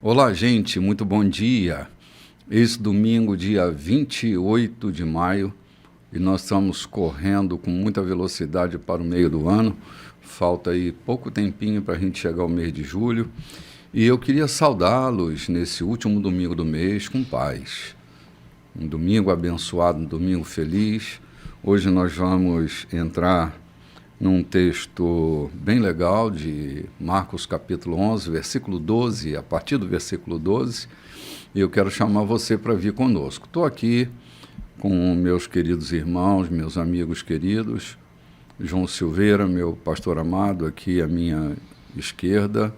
Olá, gente, muito bom dia. Esse domingo, dia 28 de maio, e nós estamos correndo com muita velocidade para o meio do ano. Falta aí pouco tempinho para a gente chegar ao mês de julho. E eu queria saudá-los nesse último domingo do mês com paz. Um domingo abençoado, um domingo feliz. Hoje nós vamos entrar num texto bem legal de Marcos capítulo 11, versículo 12, a partir do versículo 12, e eu quero chamar você para vir conosco. Estou aqui com meus queridos irmãos, meus amigos queridos, João Silveira, meu pastor amado, aqui à minha esquerda.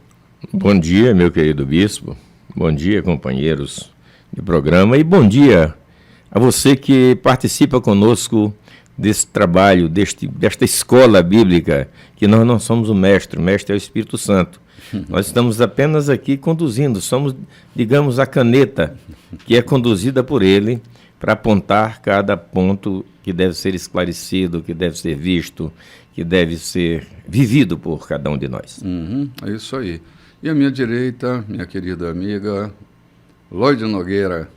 Bom dia, meu querido bispo, bom dia, companheiros de programa, e bom dia a você que participa conosco desse trabalho, desta escola bíblica, que nós não somos o mestre é o Espírito Santo. Nós estamos apenas aqui conduzindo, somos, digamos, a caneta que é conduzida por ele para apontar cada ponto que deve ser esclarecido, que deve ser visto, que deve ser vivido por cada um de nós. É isso aí. E à minha direita, minha querida amiga Lloyd Nogueira.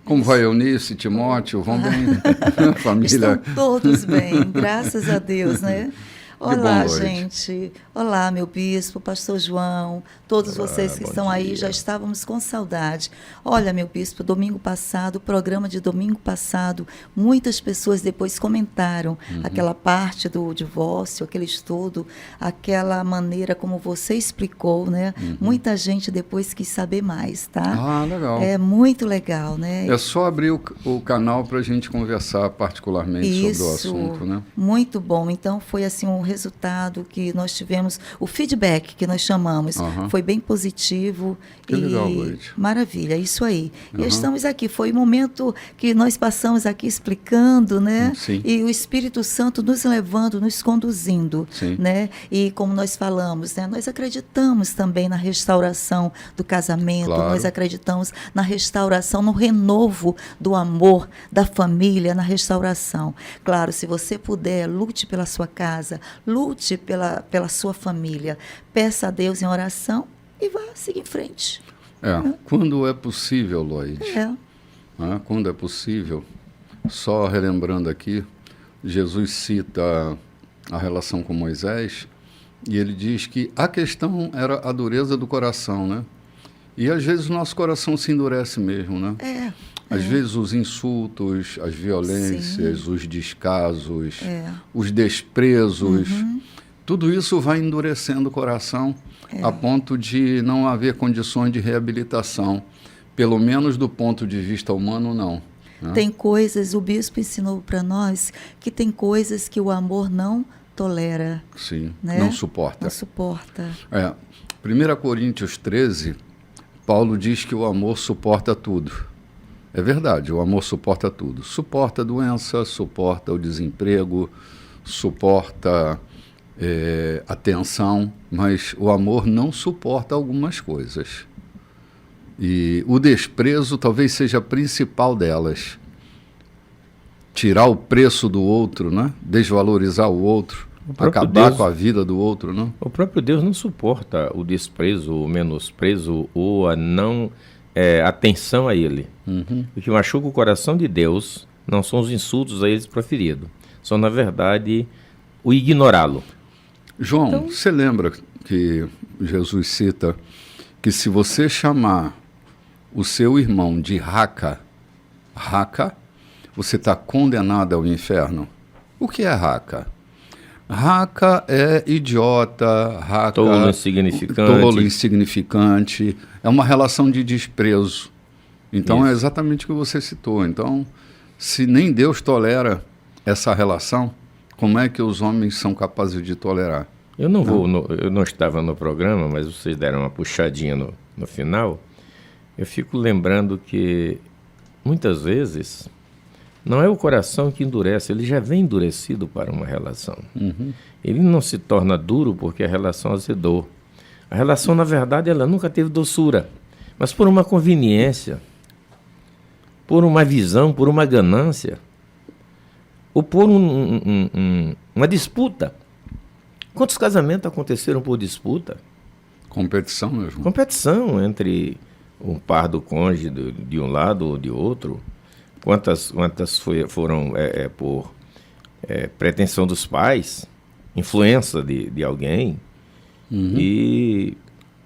Como vai Eunice, Timóteo, vão bem? Família? Estão todos bem, graças a Deus, né? Olá, bom, gente. Olá, meu bispo, pastor João, todos vocês que estão aí, dia. já estávamos com saudade. Olha, meu bispo, domingo passado, o programa de domingo passado, muitas pessoas depois comentaram aquela parte do divórcio, aquele estudo, aquela maneira como você explicou, né? Muita gente depois quis saber mais, tá? Ah, legal. É muito legal, né? É só abrir o canal para a gente conversar particularmente sobre o assunto, né? Muito bom. Então, foi assim um resultado que nós tivemos, o feedback que nós chamamos, foi bem positivo. Que legal, Lloyd. Maravilha, isso aí. E estamos aqui, foi um momento que nós passamos aqui explicando, né? Sim. E o Espírito Santo nos levando, nos conduzindo, Sim. né? E como nós falamos, né? Nós acreditamos também na restauração do casamento, Claro. nós acreditamos na restauração, no renovo do amor, da família, na restauração. Claro, se você puder, lute pela sua casa, lute pela sua família, peça a Deus em oração e vá seguir em frente. Quando é possível, Lloyd, quando é possível, só relembrando aqui, Jesus cita a relação com Moisés e ele diz que a questão era a dureza do coração, né? E às vezes o nosso coração se endurece mesmo, né? Às vezes os insultos, as violências, os descasos, os desprezos, tudo isso vai endurecendo o coração a ponto de não haver condições de reabilitação, pelo menos do ponto de vista humano, não. Né? Tem coisas, o bispo ensinou para nós, que tem coisas que o amor não tolera. Sim, né? não suporta. Não suporta. 1 Coríntios 13, Paulo diz que o amor suporta tudo. É verdade, o amor suporta tudo. Suporta a doença, suporta o desemprego, suporta a tensão, mas o amor não suporta algumas coisas. E o desprezo talvez seja a principal delas. Tirar o preço do outro, né? Desvalorizar o outro, acabar com a vida do outro. Né? O próprio Deus não suporta o desprezo, o menosprezo ou a não atenção a ele. O que machuca o coração de Deus não são os insultos a eles proferidos, são, na verdade, o ignorá-lo. João, Então, você lembra que Jesus cita que se você chamar o seu irmão de raca, você está condenado ao inferno? O que é raca? Raca é idiota, raca... Tolo, insignificante. Tolo, insignificante. É uma relação de desprezo. Então, Isso. é exatamente o que você citou. Então, se nem Deus tolera essa relação, como é que os homens são capazes de tolerar? Eu não estava no programa, mas vocês deram uma puxadinha no final. Eu fico lembrando que, muitas vezes, não é o coração que endurece, ele já vem endurecido para uma relação. Ele não se torna duro porque a relação azedou. A relação, na verdade, ela nunca teve doçura, mas por uma conveniência, por uma visão, por uma ganância, ou por uma disputa. Quantos casamentos aconteceram por disputa? Competição mesmo. Competição entre um par do cônjuge de um lado ou de outro. Quantas foram por pretensão dos pais, influência de alguém, e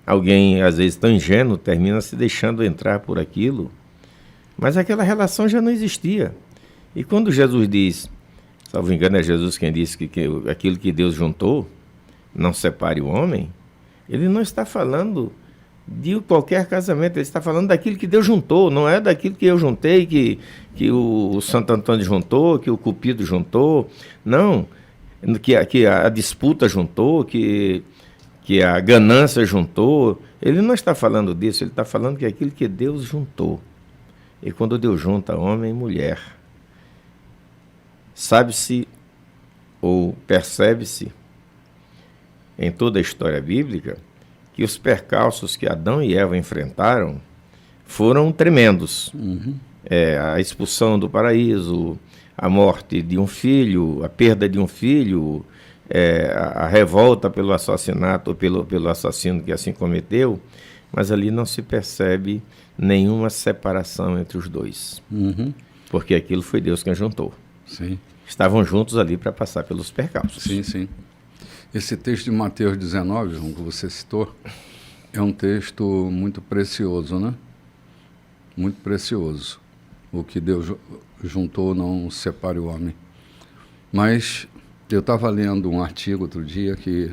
alguém, às vezes, tão ingênuo, termina se deixando entrar por aquilo, mas aquela relação já não existia. E quando Jesus diz, salvo engano é Jesus quem disse que aquilo que Deus juntou, não separe o homem, ele não está falando de qualquer casamento, ele está falando daquilo que Deus juntou, não é daquilo que eu juntei, que o Santo Antônio juntou, que o Cupido juntou, não, que a disputa juntou, que a ganância juntou. Ele não está falando disso, ele está falando que é aquilo que Deus juntou. E quando Deus junta homem e mulher, sabe-se ou percebe-se em toda a história bíblica que os percalços que Adão e Eva enfrentaram foram tremendos. A expulsão do paraíso, a morte de um filho, a perda de um filho, a revolta pelo assassinato, pelo assassino que assim cometeu, mas ali não se percebe nenhuma separação entre os dois. Porque aquilo foi Deus quem juntou. Sim. Estavam juntos ali para passar pelos percalços. Sim, sim. Esse texto de Mateus 19, João, que você citou, é um texto muito precioso, né? Muito precioso. O que Deus juntou não separe o homem. Mas eu estava lendo um artigo outro dia que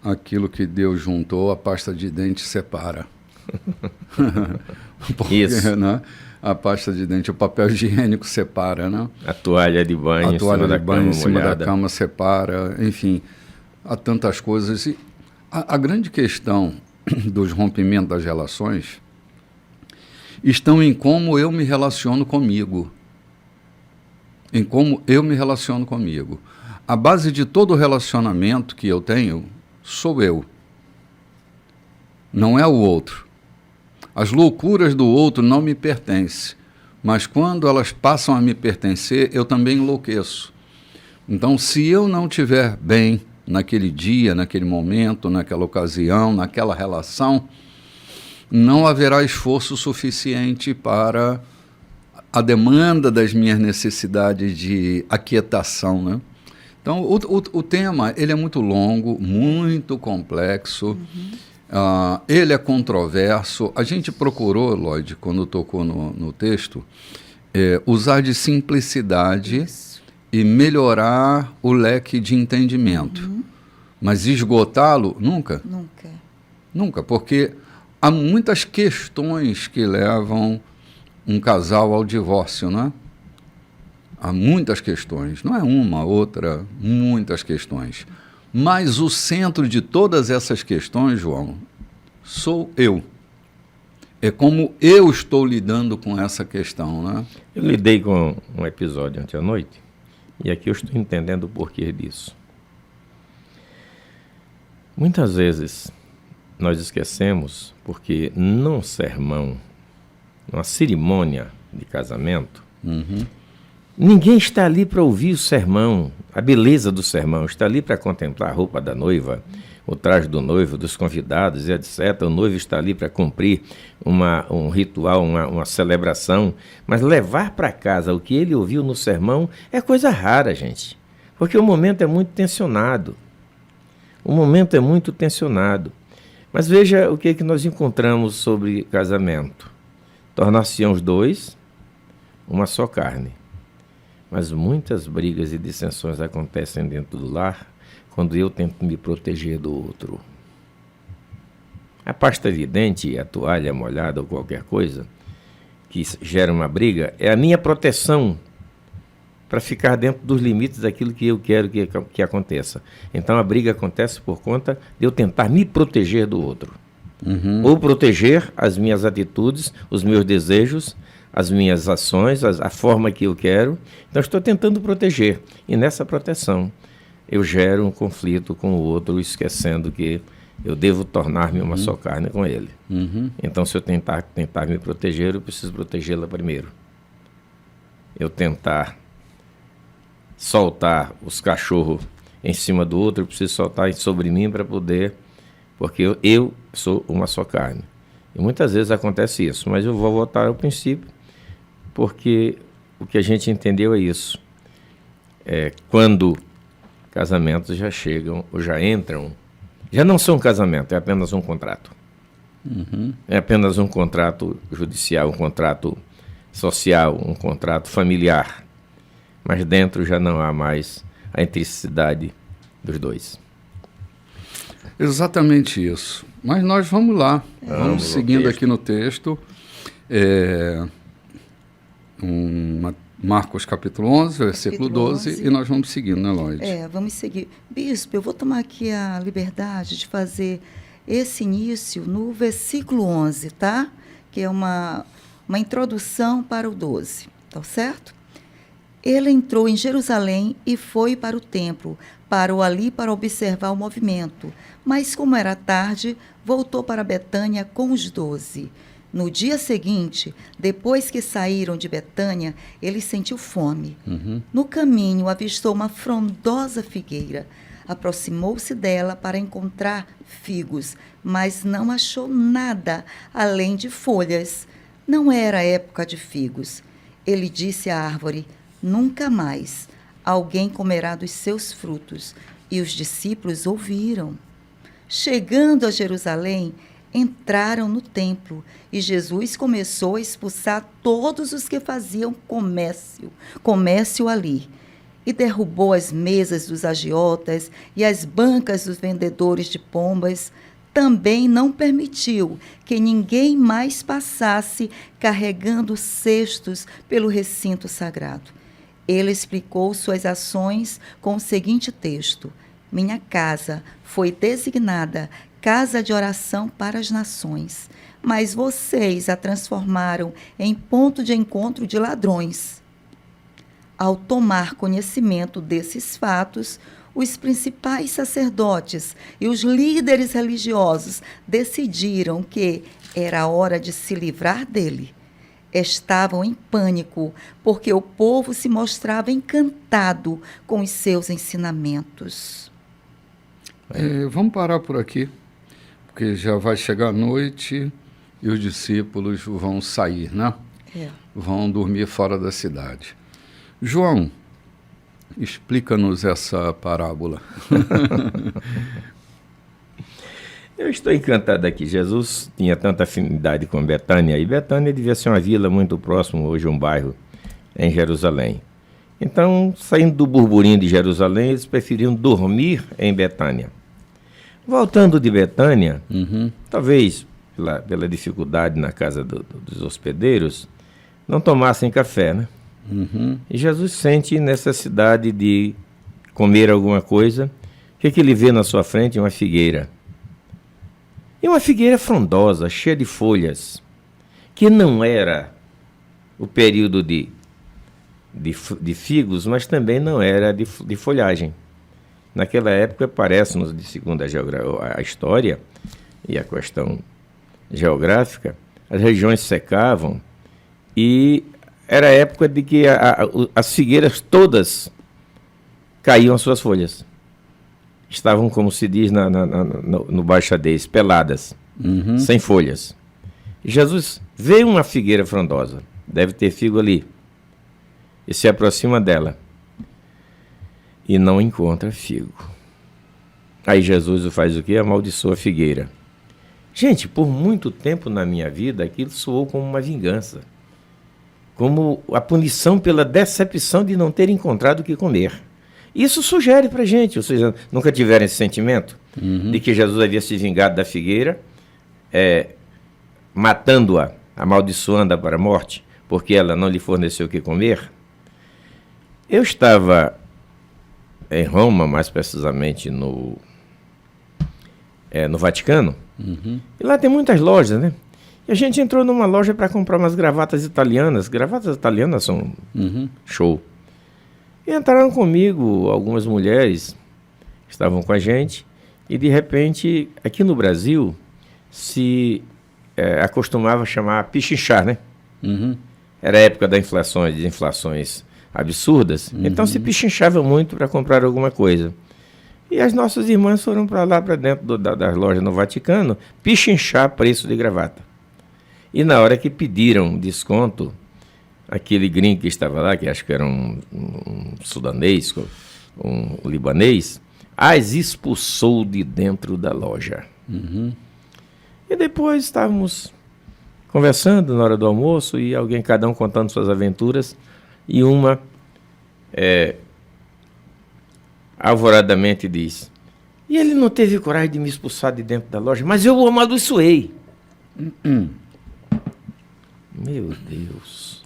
aquilo que Deus juntou, a pasta de dente separa. Porque, Isso. Né? A pasta de dente, o papel higiênico separa, né? A toalha de banho, Em cima da cama separa, enfim, há tantas coisas. E a grande questão dos rompimentos das relações estão em como eu me relaciono comigo. Em como eu me relaciono comigo. A base de todo relacionamento que eu tenho sou eu. Não é o outro. As loucuras do outro não me pertencem, mas quando elas passam a me pertencer, eu também enlouqueço. Então, se eu não estiver bem naquele dia, naquele momento, naquela ocasião, naquela relação, não haverá esforço suficiente para a demanda das minhas necessidades de aquietação, né? Então, o tema ele é muito longo, muito complexo. Ele é controverso. A gente procurou, Lloyd, quando tocou no texto, usar de simplicidade e melhorar o leque de entendimento. Mas esgotá-lo, nunca. Nunca, porque há muitas questões que levam um casal ao divórcio, né? Há muitas questões, não é uma, outra, muitas questões. Mas o centro de todas essas questões, João, sou eu. É como eu estou lidando com essa questão, né? Eu lidei com um episódio ontem à noite, e aqui eu estou entendendo o porquê disso. Muitas vezes nós esquecemos, porque num sermão, numa cerimônia de casamento, ninguém está ali para ouvir o sermão, a beleza do sermão, está ali para contemplar a roupa da noiva, o traje do noivo, dos convidados e etc. O noivo está ali para cumprir um ritual, uma celebração, mas levar para casa o que ele ouviu no sermão é coisa rara, gente, porque o momento é muito tensionado. Mas veja o que nós encontramos sobre casamento. Tornar-se-ão os dois uma só carne. Mas muitas brigas e dissensões acontecem dentro do lar quando eu tento me proteger do outro. A pasta de dente, a toalha molhada ou qualquer coisa que gera uma briga é a minha proteção para ficar dentro dos limites daquilo que eu quero que aconteça. Então a briga acontece por conta de eu tentar me proteger do outro. Ou proteger as minhas atitudes, os meus desejos, as minhas ações, a forma que eu quero. Então estou tentando proteger. E nessa proteção eu gero um conflito com o outro, esquecendo que eu devo tornar-me uma só carne com ele. Então se eu tentar me proteger, eu preciso protegê-la primeiro. Eu tentar soltar os cachorros em cima do outro, eu preciso soltar sobre mim para poder porque eu sou uma só carne. E muitas vezes acontece isso, mas eu vou voltar ao princípio, porque o que a gente entendeu é isso. Quando casamentos já chegam, ou já entram, já não são um casamento, é apenas um contrato. É apenas um contrato judicial, um contrato social, um contrato familiar. Mas dentro já não há mais a intricidade dos dois. Exatamente isso. Mas nós vamos lá, vamos seguindo aqui no texto. Marcos capítulo 11, versículo 12, e nós vamos seguindo, né, Lloyd? Vamos seguir. Bispo, eu vou tomar aqui a liberdade de fazer esse início no versículo 11, tá? Que é uma introdução para o 12, tá certo? Ele entrou em Jerusalém e foi para o templo, parou ali para observar o movimento, mas como era tarde, voltou para Betânia com os 12. No dia seguinte, depois que saíram de Betânia, ele sentiu fome. No caminho, avistou uma frondosa figueira. Aproximou-se dela para encontrar figos, mas não achou nada além de folhas. Não era época de figos. Ele disse à árvore: nunca mais alguém comerá dos seus frutos. E os discípulos ouviram. Chegando a Jerusalém, entraram no templo e Jesus começou a expulsar todos os que faziam comércio ali. E derrubou as mesas dos agiotas e as bancas dos vendedores de pombas. Também não permitiu que ninguém mais passasse carregando cestos pelo recinto sagrado. Ele explicou suas ações com o seguinte texto: minha casa foi designada casa de oração para as nações, mas vocês a transformaram em ponto de encontro de ladrões. Ao tomar conhecimento desses fatos, os principais sacerdotes e os líderes religiosos decidiram que era hora de se livrar dele. Estavam em pânico, porque o povo se mostrava encantado com os seus ensinamentos. Vamos parar por aqui, porque já vai chegar a noite e os discípulos vão sair, né? Vão dormir fora da cidade. João, explica-nos essa parábola. Eu estou encantado aqui. Jesus tinha tanta afinidade com Betânia, e Betânia devia ser uma vila muito próxima, hoje um bairro, em Jerusalém. Então, saindo do burburinho de Jerusalém, eles preferiam dormir em Betânia. Voltando de Betânia, talvez pela dificuldade na casa dos hospedeiros, não tomassem café, né? E Jesus sente necessidade de comer alguma coisa. O que ele vê na sua frente? Uma figueira. E uma figueira frondosa, cheia de folhas, que não era o período de figos, mas também não era de folhagem. Naquela época, parece-nos, de segundo a história e a questão geográfica, as regiões secavam e era a época de que as figueiras todas caíam as suas folhas. Estavam, como se diz no baixadez, peladas, sem folhas. E Jesus vê uma figueira frondosa, deve ter figo ali, e se aproxima dela e não encontra figo. Aí Jesus faz o quê? Amaldiçoa a figueira. Gente, por muito tempo na minha vida, aquilo soou como uma vingança, como a punição pela decepção de não ter encontrado o que comer. Isso sugere para a gente, ou seja, nunca tiveram esse sentimento de que Jesus havia se vingado da figueira, matando-a, amaldiçoando-a para a morte, porque ela não lhe forneceu o que comer. Eu estava em Roma, mais precisamente no Vaticano, e lá tem muitas lojas, né? E a gente entrou numa loja para comprar umas gravatas italianas. Gravatas italianas são show. E entraram comigo algumas mulheres que estavam com a gente, e de repente, aqui no Brasil, se acostumava chamar pichinchar, né? Era a época das desinflações absurdas, então se pichinchava muito para comprar alguma coisa. E as nossas irmãs foram para lá, para dentro das lojas no Vaticano, pichinchar preço de gravata. E na hora que pediram desconto, aquele gringo que estava lá, que acho que era um sudanês, um libanês, as expulsou de dentro da loja. Uhum. E depois estávamos conversando na hora do almoço e alguém, cada um contando suas aventuras, e uma alvoradamente diz: e ele não teve coragem de me expulsar de dentro da loja, mas eu o amaldiçoei. Meu Deus.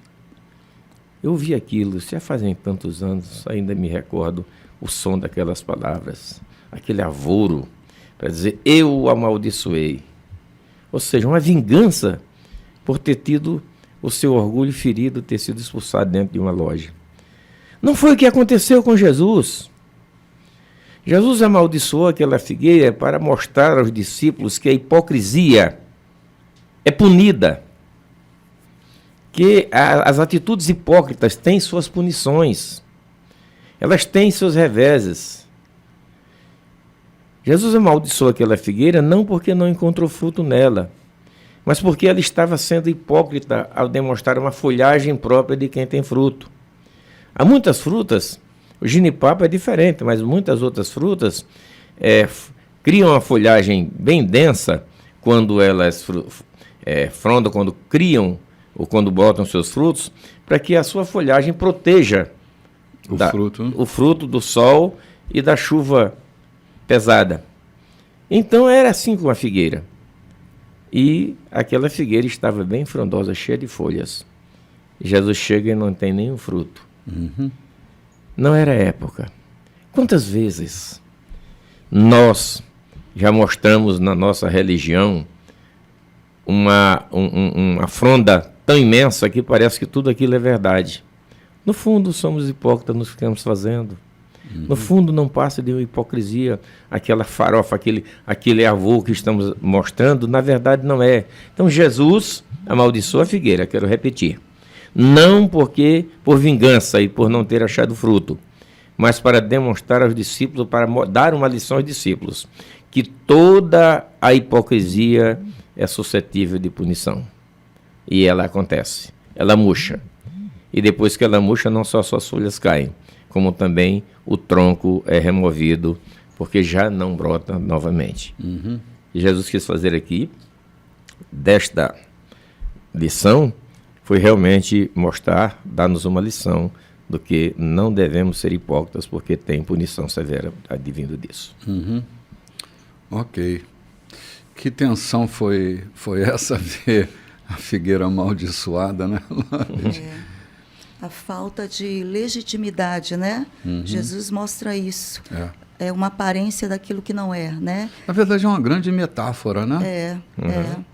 Eu ouvi aquilo, já fazem tantos anos, ainda me recordo o som daquelas palavras, aquele avoro, para dizer, eu o amaldiçoei. Ou seja, uma vingança por ter tido o seu orgulho ferido, ter sido expulsado dentro de uma loja. Não foi o que aconteceu com Jesus. Jesus amaldiçoou aquela figueira para mostrar aos discípulos que a hipocrisia é punida, que as atitudes hipócritas têm suas punições, elas têm seus reveses. Jesus amaldiçoou aquela figueira não porque não encontrou fruto nela, mas porque ela estava sendo hipócrita ao demonstrar uma folhagem própria de quem tem fruto. Há muitas frutas, o jenipapo é diferente, mas muitas outras frutas criam uma folhagem bem densa quando elas frondam, quando criam ou quando botam seus frutos, para que a sua folhagem proteja o fruto do sol e da chuva pesada. Então era assim com a figueira. E aquela figueira estava bem frondosa, cheia de folhas. Jesus chega e não tem nenhum fruto. Uhum. Não era época. Quantas vezes nós já mostramos na nossa religião uma fronda tão imensa que parece que tudo aquilo é verdade. No fundo, somos hipócritas, nos ficamos fazendo. Uhum. No fundo, não passa de uma hipocrisia. Aquela farofa, aquele avô que estamos mostrando, na verdade não é. Então, Jesus amaldiçoou a figueira, quero repetir. Não por vingança e por não ter achado fruto, mas para demonstrar aos discípulos, para dar uma lição aos discípulos, que toda a hipocrisia é suscetível de punição. E ela acontece, ela murcha. E depois que ela murcha, não só suas folhas caem, como também o tronco é removido, porque já não brota novamente. Uhum. E Jesus quis fazer aqui, desta lição, foi realmente mostrar, dar-nos uma lição do que não devemos ser hipócritas, porque tem punição severa advindo disso. Uhum. Ok. Que tensão foi essa ver a figueira amaldiçoada, né? A falta de legitimidade, né? Uhum. Jesus mostra isso. É uma aparência daquilo que não é, né? Na verdade, é uma grande metáfora, né?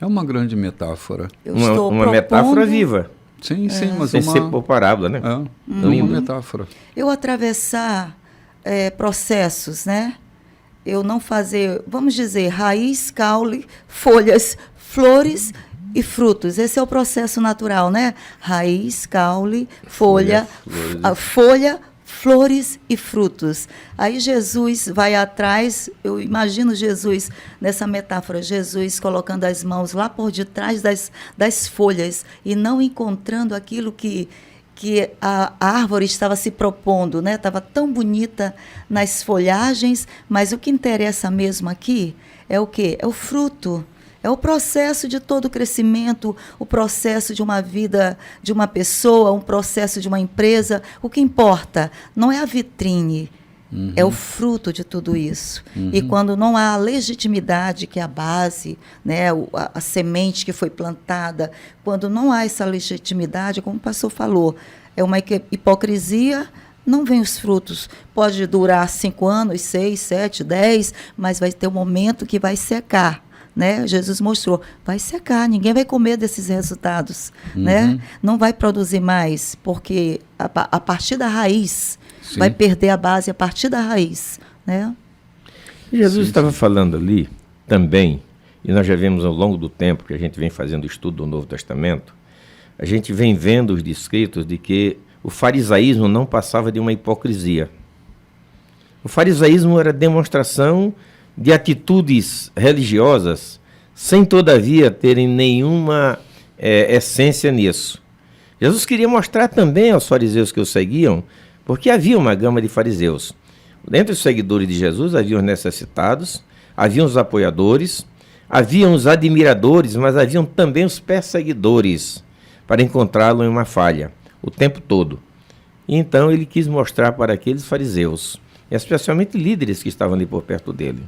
É uma grande metáfora. Uma metáfora viva. Sim, mas sem ser por parábola, né? Uma metáfora. Eu atravessar processos, né? Eu não fazer, vamos dizer, raiz, caule, folhas, flores e frutos. Esse é o processo natural, né? Raiz, caule, folha, flores e frutos. Aí Jesus vai atrás, eu imagino Jesus nessa metáfora, Jesus colocando as mãos lá por detrás das folhas e não encontrando aquilo que a árvore estava se propondo, né? Estava tão bonita nas folhagens, mas o que interessa mesmo aqui é o quê? É o fruto. É o processo de todo o crescimento, o processo de uma vida de uma pessoa, um processo de uma empresa. O que importa não é a vitrine, é o fruto de tudo isso. E quando não há a legitimidade, que é a base, né, a semente que foi plantada, quando não há essa legitimidade, como o pastor falou, é uma hipocrisia, não vem os frutos. Pode durar 5 anos, 6, 7, 10, mas vai ter um momento que vai secar. Né? Jesus mostrou, vai secar, ninguém vai comer desses resultados, né? Não vai produzir mais, porque a partir da raiz, vai perder a base a partir da raiz, né? Jesus estava falando ali também, e nós já vemos ao longo do tempo que a gente vem fazendo o estudo do Novo Testamento, a gente vem vendo os descritos de que o farisaísmo não passava de uma hipocrisia. O farisaísmo era demonstração de atitudes religiosas, sem todavia terem nenhuma essência nisso. Jesus queria mostrar também aos fariseus que o seguiam, porque havia uma gama de fariseus. Dentre os seguidores de Jesus havia os necessitados, haviam os apoiadores, haviam os admiradores, mas haviam também os perseguidores, para encontrá-lo em uma falha, o tempo todo. E então ele quis mostrar para aqueles fariseus, especialmente líderes que estavam ali por perto dele,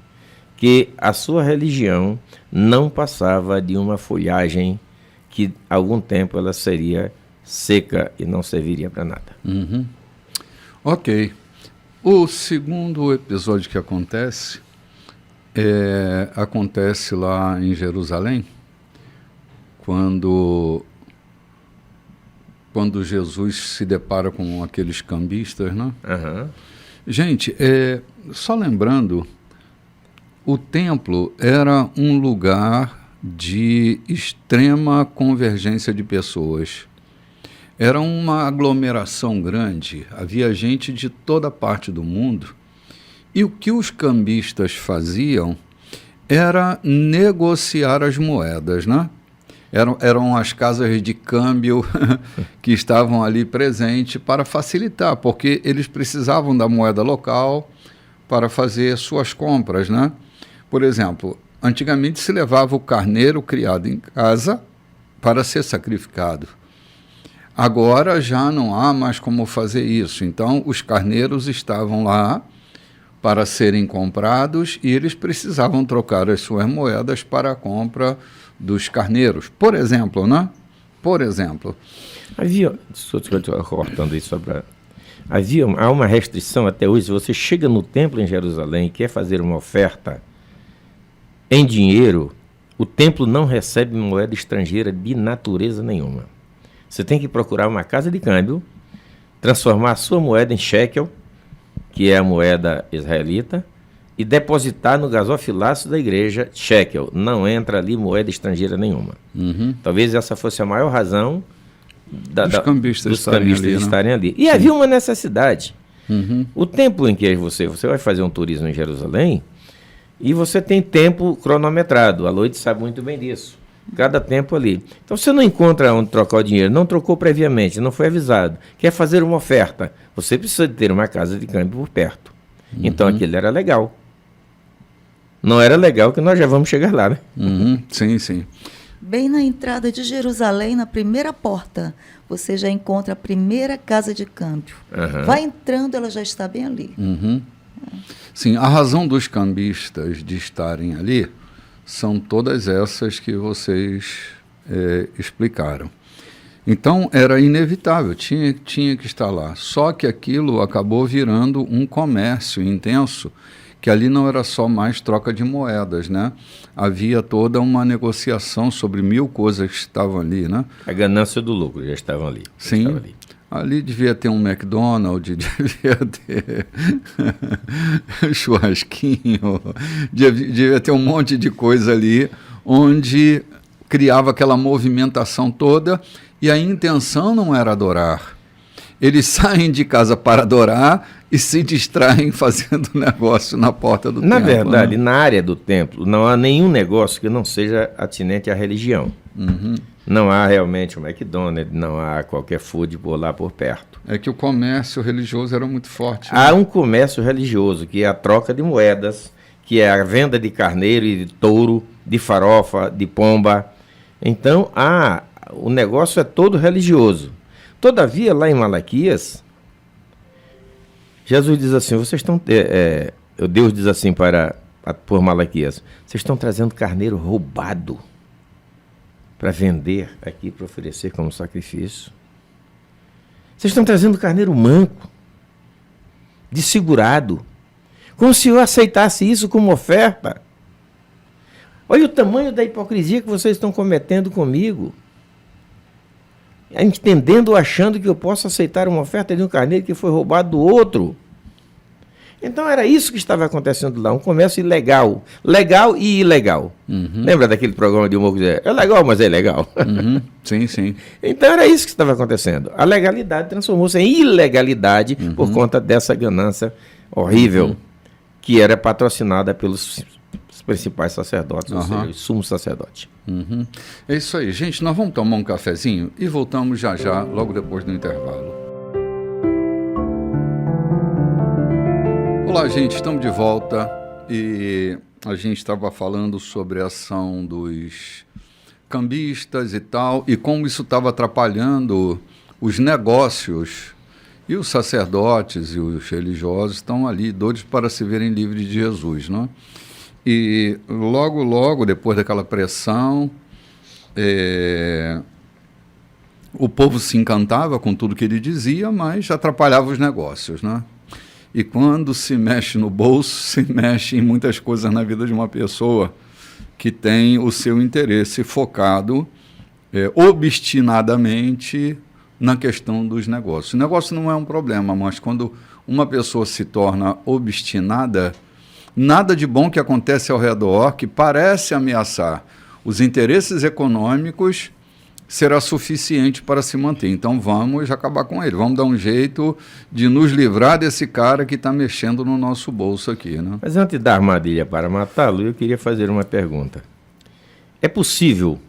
que a sua religião não passava de uma folhagem que, há algum tempo, ela seria seca e não serviria para nada. Uhum. Ok. O segundo episódio que acontece acontece lá em Jerusalém, quando Jesus se depara com aqueles cambistas, né? Uhum. Gente, só lembrando, o templo era um lugar de extrema convergência de pessoas. Era uma aglomeração grande, havia gente de toda parte do mundo. E o que os cambistas faziam era negociar as moedas, né? Eram as casas de câmbio que estavam ali presentes para facilitar, porque eles precisavam da moeda local para fazer suas compras, né? Por exemplo, antigamente se levava o carneiro criado em casa para ser sacrificado. Agora já não há mais como fazer isso. Então, os carneiros estavam lá para serem comprados e eles precisavam trocar as suas moedas para a compra dos carneiros. Por exemplo, né? Por exemplo. Há uma restrição até hoje. Se você chega no templo em Jerusalém e quer fazer uma oferta em dinheiro, o templo não recebe moeda estrangeira de natureza nenhuma. Você tem que procurar uma casa de câmbio, transformar a sua moeda em shekel, que é a moeda israelita, e depositar no gasofilácio da igreja shekel. Não entra ali moeda estrangeira nenhuma. Uhum. Talvez essa fosse a maior razão dos cambistas estarem ali. E havia uma necessidade. Uhum. O tempo em que você vai fazer um turismo em Jerusalém, e você tem tempo cronometrado. A Loide sabe muito bem disso. Cada tempo ali. Então você não encontra onde trocar o dinheiro, não trocou previamente, não foi avisado. Quer fazer uma oferta, você precisa de ter uma casa de câmbio por perto. Uhum. Então aquilo era legal. Não era legal que nós já vamos chegar lá, né? Uhum. Sim, sim. Bem na entrada de Jerusalém, na primeira porta, você já encontra a primeira casa de câmbio. Uhum. Vai entrando, ela já está bem ali. Uhum. Sim, a razão dos cambistas de estarem ali são todas essas que vocês explicaram. Então, era inevitável, tinha que estar lá. Só que aquilo acabou virando um comércio intenso, que ali não era só mais troca de moedas, né? Havia toda uma negociação sobre 1000 coisas que estavam ali, né? A ganância do lucro já estavam ali. Sim, ali devia ter um McDonald's, devia ter churrasquinho, devia ter um monte de coisa ali, onde criava aquela movimentação toda, e a intenção não era adorar. Eles saem de casa para adorar e se distraem fazendo negócio na porta do templo. Na verdade, né? Na área do templo, não há nenhum negócio que não seja atinente à religião. Uhum. Não há realmente um McDonald's, não há qualquer food por lá por perto. É que o comércio religioso era muito forte. Né? Há um comércio religioso, que é a troca de moedas, que é a venda de carneiro e de touro, de farofa, de pomba. Então, o negócio é todo religioso. Todavia, lá em Malaquias, Jesus diz assim, Deus diz assim por Malaquias, vocês estão trazendo carneiro roubado para vender aqui, para oferecer como sacrifício. Vocês estão trazendo carneiro manco, desfigurado, como se eu aceitasse isso como oferta. Olha o tamanho da hipocrisia que vocês estão cometendo comigo. Entendendo, achando que eu posso aceitar uma oferta de um carneiro que foi roubado do outro. Então era isso que estava acontecendo lá, um comércio ilegal, legal e ilegal. Uhum. Lembra daquele programa de humor que dizia, é legal, mas é ilegal? Uhum. Sim, sim. Então era isso que estava acontecendo. A legalidade transformou-se em ilegalidade por conta dessa ganância horrível, que era patrocinada pelos principais sacerdotes, ou seja, o sumo sacerdote. É isso aí, gente. Nós vamos tomar um cafezinho e voltamos já já, logo depois do intervalo. Olá, gente. Estamos de volta e a gente estava falando sobre a ação dos cambistas e tal, e como isso estava atrapalhando os negócios. E os sacerdotes e os religiosos estão ali doidos para se verem livres de Jesus, não é? E logo, depois daquela pressão, o povo se encantava com tudo que ele dizia, mas atrapalhava os negócios, né? E quando se mexe no bolso, se mexe em muitas coisas na vida de uma pessoa que tem o seu interesse focado obstinadamente na questão dos negócios. O negócio não é um problema, mas quando uma pessoa se torna obstinada, nada de bom que acontece ao redor, que parece ameaçar os interesses econômicos, será suficiente para se manter. Então vamos acabar com ele, vamos dar um jeito de nos livrar desse cara que está mexendo no nosso bolso aqui, né? Mas antes da armadilha para matá-lo, eu queria fazer uma pergunta. É possível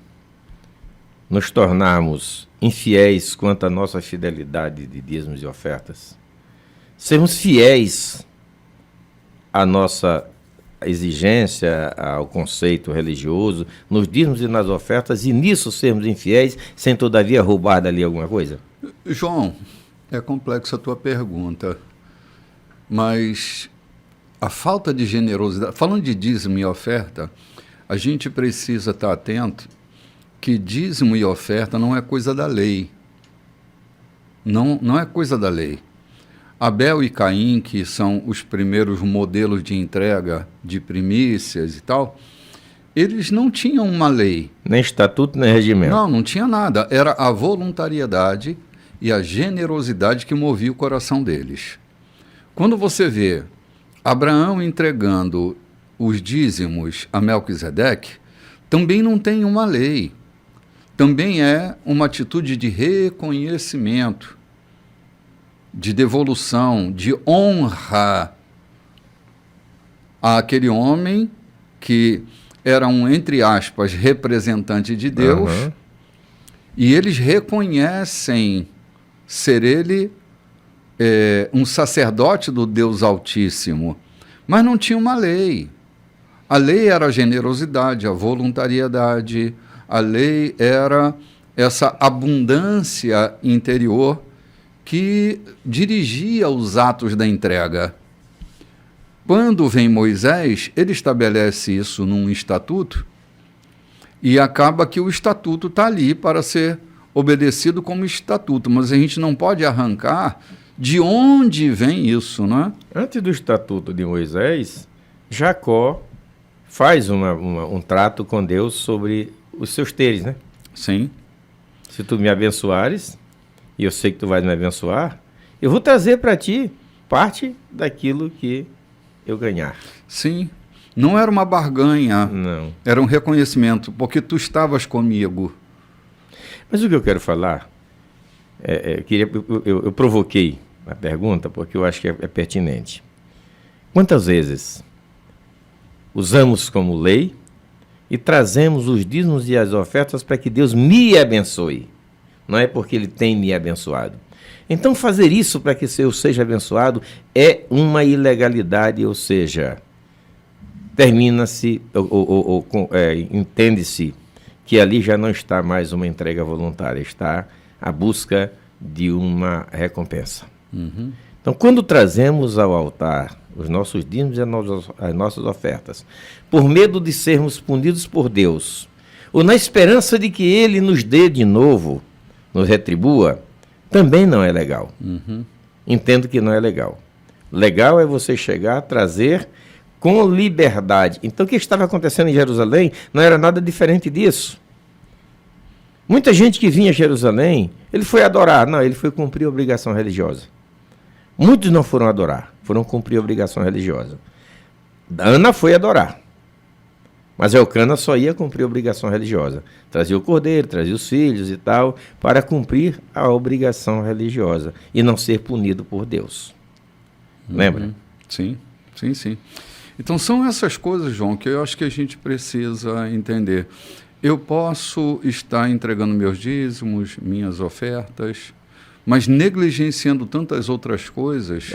nos tornarmos infiéis quanto à nossa fidelidade de dízimos e ofertas? Sermos fiéis à nossa exigência, ao conceito religioso, nos dízimos e nas ofertas, e nisso sermos infiéis, sem todavia roubar dali alguma coisa? João, é complexa a tua pergunta, mas a falta de generosidade, falando de dízimo e oferta, a gente precisa estar atento que dízimo e oferta não é coisa da lei. Não é coisa da lei. Abel e Caim, que são os primeiros modelos de entrega de primícias e tal, eles não tinham uma lei. Nem estatuto, nem regimento. Não tinha nada. Era a voluntariedade e a generosidade que movia o coração deles. Quando você vê Abraão entregando os dízimos a Melquisedeque, também não tem uma lei. Também é uma atitude de reconhecimento, de devolução, de honra àquele homem que era um, entre aspas, representante de Deus, e eles reconhecem ser ele um sacerdote do Deus Altíssimo, mas não tinha uma lei. A lei era a generosidade, a voluntariedade, a lei era essa abundância interior que dirigia os atos da entrega. Quando vem Moisés, ele estabelece isso num estatuto e acaba que o estatuto está ali para ser obedecido como estatuto, mas a gente não pode arrancar de onde vem isso, não é? Antes do estatuto de Moisés, Jacó faz um trato com Deus sobre os seus teres, né? Sim. Se tu me abençoares, e eu sei que tu vais me abençoar, eu vou trazer para ti parte daquilo que eu ganhar. Sim. Não era uma barganha. Não. Era um reconhecimento, porque tu estavas comigo. Mas o que eu quero falar, eu provoquei a pergunta porque eu acho que é pertinente. Quantas vezes usamos como lei e trazemos os dízimos e as ofertas para que Deus me abençoe? Não é porque Ele tem me abençoado. Então fazer isso para que eu seja abençoado é uma ilegalidade, ou seja, termina-se, entende-se que ali já não está mais uma entrega voluntária, está a busca de uma recompensa. Então, quando trazemos ao altar os nossos dízimos e as nossas ofertas, por medo de sermos punidos por Deus, ou na esperança de que Ele nos dê de novo, nos retribua, também não é legal. Entendo que não é legal. Legal é você chegar a trazer com liberdade. Então, o que estava acontecendo em Jerusalém não era nada diferente disso. Muita gente que vinha a Jerusalém, ele foi adorar. Não, ele foi cumprir a obrigação religiosa. Muitos não foram adorar, foram cumprir a obrigação religiosa. Ana foi adorar. Mas Elcana só ia cumprir a obrigação religiosa. Trazia o cordeiro, trazia os filhos e tal, para cumprir a obrigação religiosa e não ser punido por Deus. Lembra? Sim, sim, sim. Então são essas coisas, João, que eu acho que a gente precisa entender. Eu posso estar entregando meus dízimos, minhas ofertas, mas negligenciando tantas outras coisas,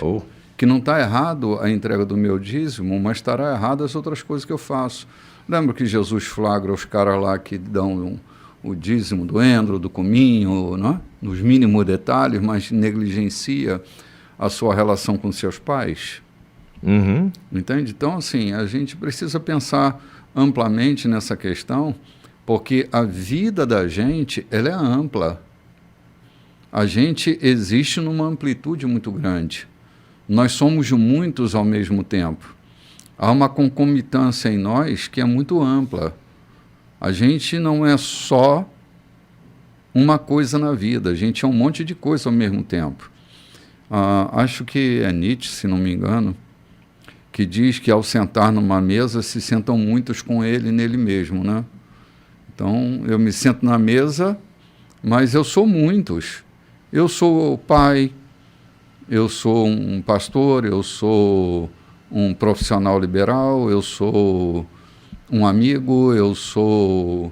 que não está errado a entrega do meu dízimo, mas estará errado as outras coisas que eu faço. Lembra que Jesus flagra os caras lá que dão o dízimo do endro, do cominho, não é? Nos mínimos detalhes, mas negligencia a sua relação com seus pais? Uhum. Entende? Então, assim, a gente precisa pensar amplamente nessa questão, porque a vida da gente, ela é ampla. A gente existe numa amplitude muito grande. Nós somos muitos ao mesmo tempo. Há uma concomitância em nós que é muito ampla. A gente não é só uma coisa na vida, a gente é um monte de coisa ao mesmo tempo. Acho que é Nietzsche, se não me engano, que diz que ao sentar numa mesa se sentam muitos com ele nele mesmo, né? Então, eu me sento na mesa, mas eu sou muitos. Eu sou o pai, eu sou um pastor, eu sou um profissional liberal, eu sou um amigo, eu sou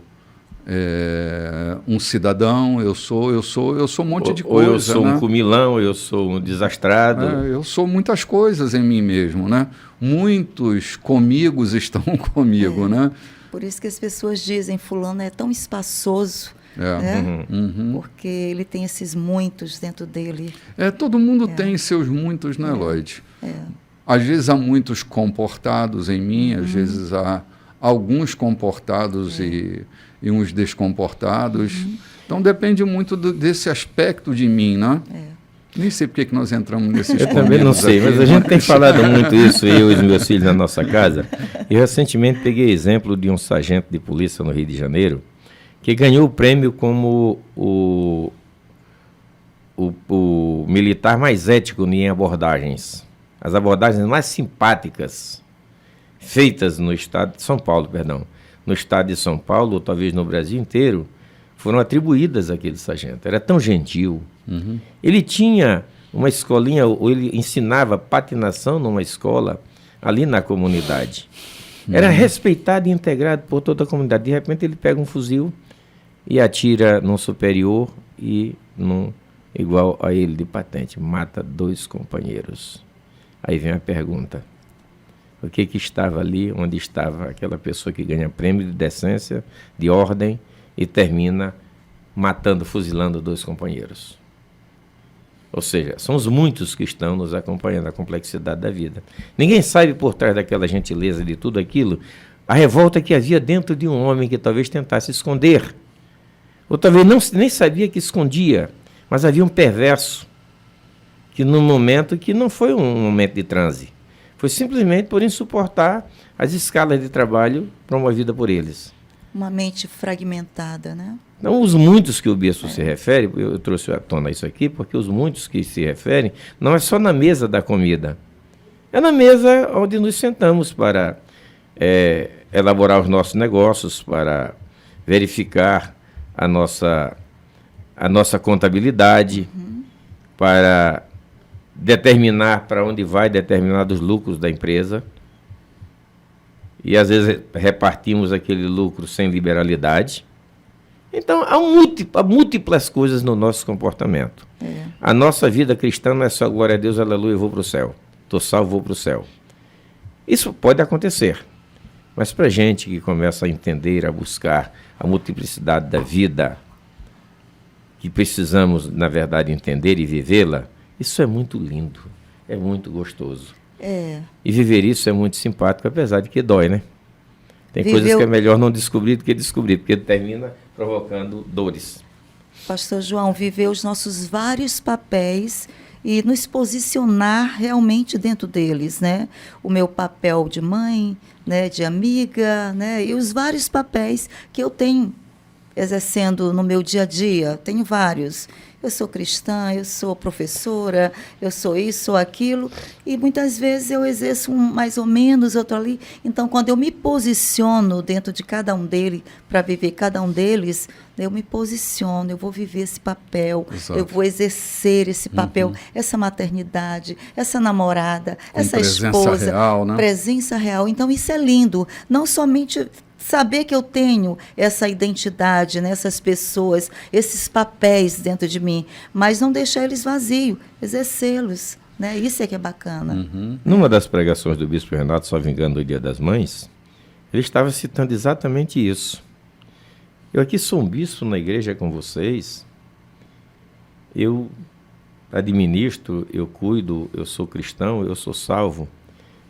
um cidadão, eu sou um monte de coisa. Ou eu sou, né? Um comilão, eu sou um desastrado. Eu sou muitas coisas em mim mesmo, né? Muitos comigos estão comigo, né? Por isso que as pessoas dizem, fulano é tão espaçoso, né? Porque ele tem esses muitos dentro dele. Todo mundo tem seus muitos, né, Lloyd? Às vezes há muitos comportados em mim, às vezes há alguns comportados e uns descomportados. Então depende muito desse aspecto de mim, né? Nem sei porque que nós entramos nesses Eu também não sei, aqui, mas a gente tem falado muito isso, eu e os meus filhos na nossa casa. Eu recentemente peguei exemplo de um sargento de polícia no Rio de Janeiro, que ganhou o prêmio como o militar mais ético em abordagens. As abordagens mais simpáticas feitas no estado de São Paulo, no estado de São Paulo, ou talvez no Brasil inteiro, foram atribuídas àquele sargento. Era tão gentil. Ele tinha uma escolinha, ou ele ensinava patinação numa escola ali na comunidade. Era respeitado e integrado por toda a comunidade. De repente ele pega um fuzil e atira num superior e num igual a ele de patente. Mata 2 companheiros. Aí vem a pergunta. O que estava ali, onde estava aquela pessoa que ganha prêmio de decência, de ordem, e termina matando, fuzilando 2 companheiros? Ou seja, são os muitos que estão nos acompanhando, a complexidade da vida. Ninguém sabe por trás daquela gentileza, de tudo aquilo, a revolta que havia dentro de um homem que talvez tentasse esconder. Ou talvez nem sabia que escondia, mas havia um perverso, que num momento que não foi um momento de transe, foi simplesmente por insuportar as escalas de trabalho promovidas por eles. Uma mente fragmentada, né? Não, os muitos que o bispo se refere, eu trouxe à tona isso aqui, porque os muitos que se referem não é só na mesa da comida, é na mesa onde nos sentamos para elaborar os nossos negócios, para verificar a nossa contabilidade, para determinar para onde vai determinados lucros da empresa. E às vezes repartimos aquele lucro sem liberalidade. Então, há múltiplas coisas no nosso comportamento. A nossa vida cristã não é só glória a Deus, aleluia, eu vou para o céu. Estou salvo, vou para o céu. Isso pode acontecer. Mas para a gente que começa a entender, a buscar a multiplicidade da vida, que precisamos, na verdade, entender e vivê-la, isso é muito lindo, é muito gostoso. E viver isso é muito simpático, apesar de que dói, né? Tem coisas que é melhor não descobrir do que descobrir, porque termina provocando dores. Pastor João, viver os nossos vários papéis e nos posicionar realmente dentro deles, né? O meu papel de mãe, né, de amiga, né, e os vários papéis que eu tenho exercendo no meu dia a dia? Tenho vários. Eu sou cristã, eu sou professora, eu sou isso, sou aquilo, e muitas vezes eu exerço mais ou menos, outro ali. Então, quando eu me posiciono dentro de cada um deles, para viver cada um deles, eu me posiciono, eu vou viver esse papel, Exato. eu vou exercer esse papel, essa maternidade, essa namorada, Com essa presença esposa. real, né? Presença real. Então, isso é lindo. Não somente saber que eu tenho essa identidade, né, essas pessoas, esses papéis dentro de mim, mas não deixar eles vazios, exercê-los. Né? Isso é que é bacana. Numa das pregações do Bispo Renato, só vingando o Dia das Mães, ele estava citando exatamente isso. Eu aqui sou um bispo na igreja com vocês, eu administro, eu cuido, eu sou cristão, eu sou salvo,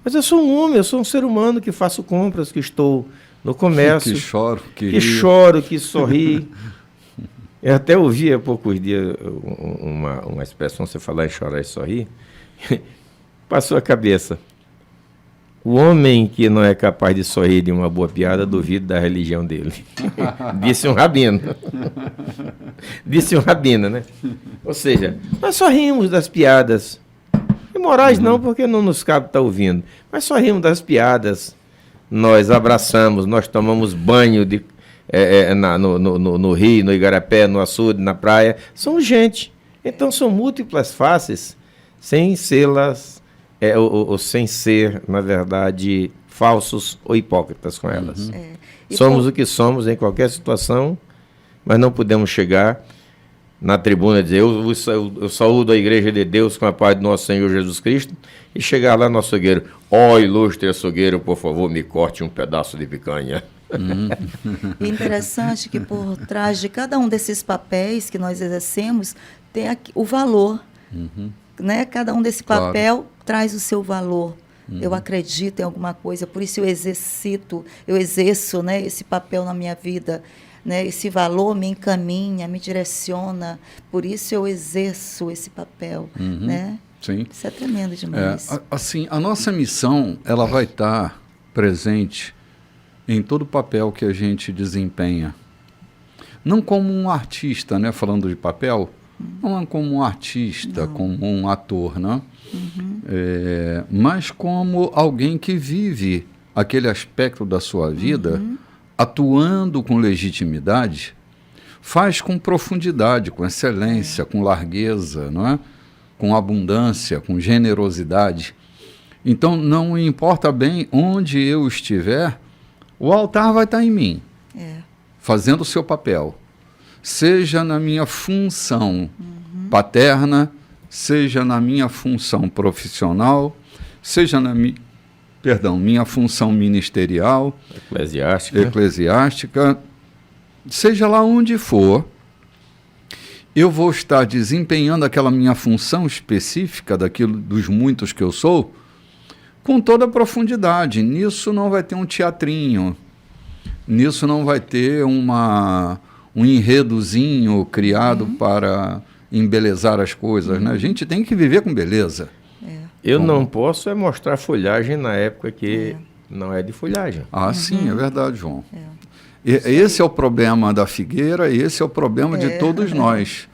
mas eu sou um homem, eu sou um ser humano que faço compras, que estou no comércio, Que choro, que que rio. choro, que sorri. Eu até ouvi há poucos dias uma expressão, você falar em chorar e sorrir, passou a cabeça. O homem que não é capaz de sorrir de uma boa piada, duvido da religião dele. Disse um rabino. Disse um rabino, né? Ou seja, nós sorrimos das piadas. Imorais não, porque não nos cabe estar ouvindo. Mas sorrimos das piadas. Nós abraçamos, nós tomamos banho no rio, no igarapé, no açude, na praia. Somos gente. Então são múltiplas faces, sem sê-las, ou sem ser, na verdade, falsos ou hipócritas com elas. Somos o que somos em qualquer situação, mas não podemos chegar na tribuna e dizer eu saúdo a Igreja de Deus com a paz do nosso Senhor Jesus Cristo, e chegar lá no açougueiro, ilustre açougueiro, por favor, me corte um pedaço de picanha. E interessante que por trás de cada um desses papéis que nós exercemos, tem o valor. Né? Cada um desse papel traz o seu valor. Eu acredito em alguma coisa, por isso eu exerço, né, esse papel na minha vida. Né? Esse valor me encaminha, me direciona, por isso eu exerço esse papel. Né? Sim. Isso é tremendo demais. Assim, a nossa missão, ela vai estar presente em todo o papel que a gente desempenha. Não como um artista, né, falando de papel, não é como um artista, como um ator, né? Mas como alguém que vive aquele aspecto da sua vida, atuando com legitimidade, faz com profundidade, com excelência, com largueza, não é? Com abundância, com generosidade. Então, não importa bem onde eu estiver, o altar vai estar em mim, fazendo o seu papel. Seja na minha função paterna, seja na minha função profissional, seja na minha função ministerial, eclesiástica, seja lá onde for, eu vou estar desempenhando aquela minha função específica daquilo dos muitos que eu sou, com toda a profundidade. Nisso não vai ter um teatrinho, nisso não vai ter um enredozinho criado para embelezar as coisas. Né? A gente tem que viver com beleza. Eu não posso mostrar folhagem na época que não é de folhagem. Sim, é verdade, João. Esse é o problema da figueira, esse é o problema de todos nós.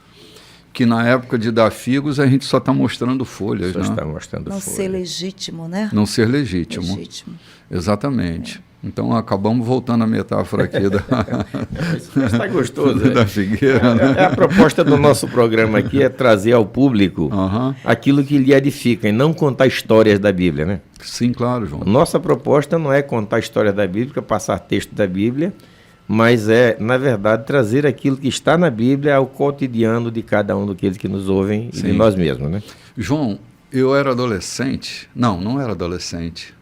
Que na época de dar figos, a gente só está mostrando folhas. Só está mostrando não folhas. Ser legítimo, né? Não ser legítimo. Exatamente. Então, acabamos voltando à metáfora aqui Está gostoso. Da figueira. Né? A proposta do nosso programa aqui é trazer ao público aquilo que lhe edifica e não contar histórias da Bíblia, né? Sim, claro, João. Nossa proposta não é contar histórias da Bíblia, passar texto da Bíblia, mas é, na verdade, trazer aquilo que está na Bíblia ao cotidiano de cada um daqueles que nos ouvem e de nós mesmos, né? João, eu era adolescente. Não era adolescente.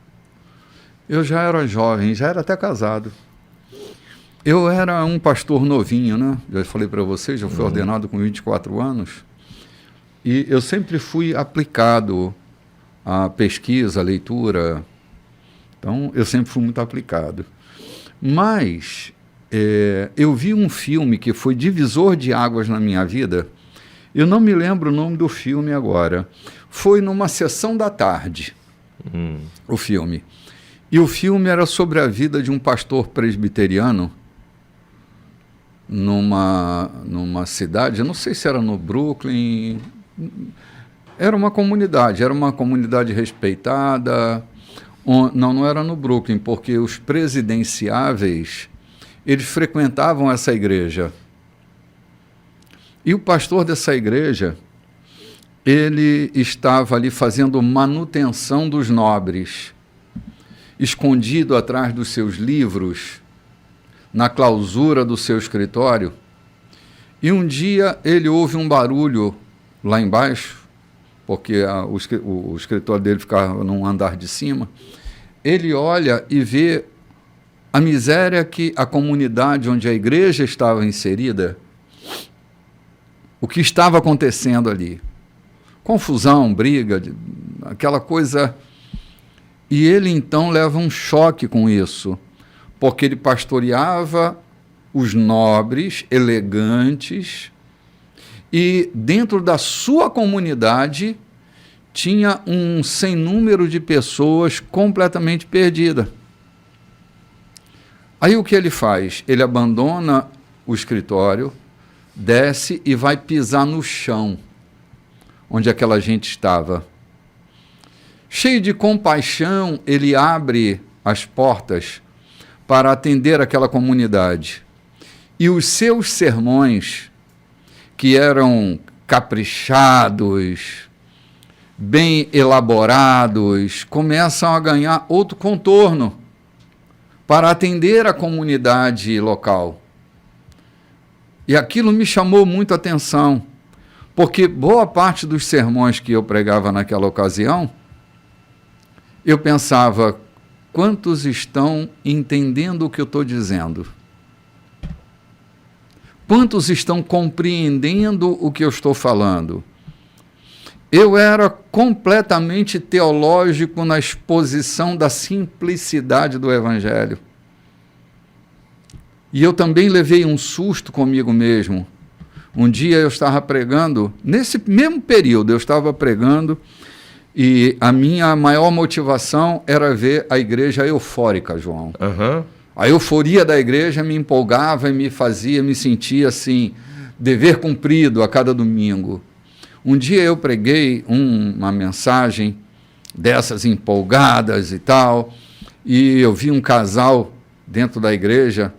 Eu já era jovem, já era até casado. Eu era um pastor novinho, né? Já falei para vocês, já fui ordenado com 24 anos. E eu sempre fui aplicado à pesquisa, à leitura. Então, eu sempre fui muito aplicado. Mas eu vi um filme que foi divisor de águas na minha vida. Eu não me lembro o nome do filme agora. Foi numa sessão da tarde, o filme. E o filme era sobre a vida de um pastor presbiteriano numa cidade, eu não sei se era no Brooklyn, era uma comunidade respeitada. Não era no Brooklyn, porque os presidenciáveis, eles frequentavam essa igreja. E o pastor dessa igreja, ele estava ali fazendo manutenção dos nobres, escondido atrás dos seus livros, na clausura do seu escritório. E um dia ele ouve um barulho lá embaixo, porque o escritório dele ficava num andar de cima. Ele olha e vê a miséria que a comunidade onde a igreja estava inserida, o que estava acontecendo ali. Confusão, briga, aquela coisa. E ele então leva um choque com isso, porque ele pastoreava os nobres, elegantes, e dentro da sua comunidade tinha um sem número de pessoas completamente perdidas. Aí o que ele faz? Ele abandona o escritório, desce e vai pisar no chão onde aquela gente estava. Cheio de compaixão, ele abre as portas para atender aquela comunidade. E os seus sermões, que eram caprichados, bem elaborados, começam a ganhar outro contorno para atender a comunidade local. E aquilo me chamou muito a atenção, porque boa parte dos sermões que eu pregava naquela ocasião, eu pensava, quantos estão entendendo o que eu estou dizendo? Quantos estão compreendendo o que eu estou falando? Eu era completamente teológico na exposição da simplicidade do Evangelho. E eu também levei um susto comigo mesmo. Um dia eu estava pregando, nesse mesmo período eu estava pregando, e a minha maior motivação era ver a igreja eufórica, João. Uhum. A euforia da igreja me empolgava e me sentia assim, dever cumprido a cada domingo. Um dia eu preguei uma mensagem dessas empolgadas e tal, e eu vi um casal dentro da igreja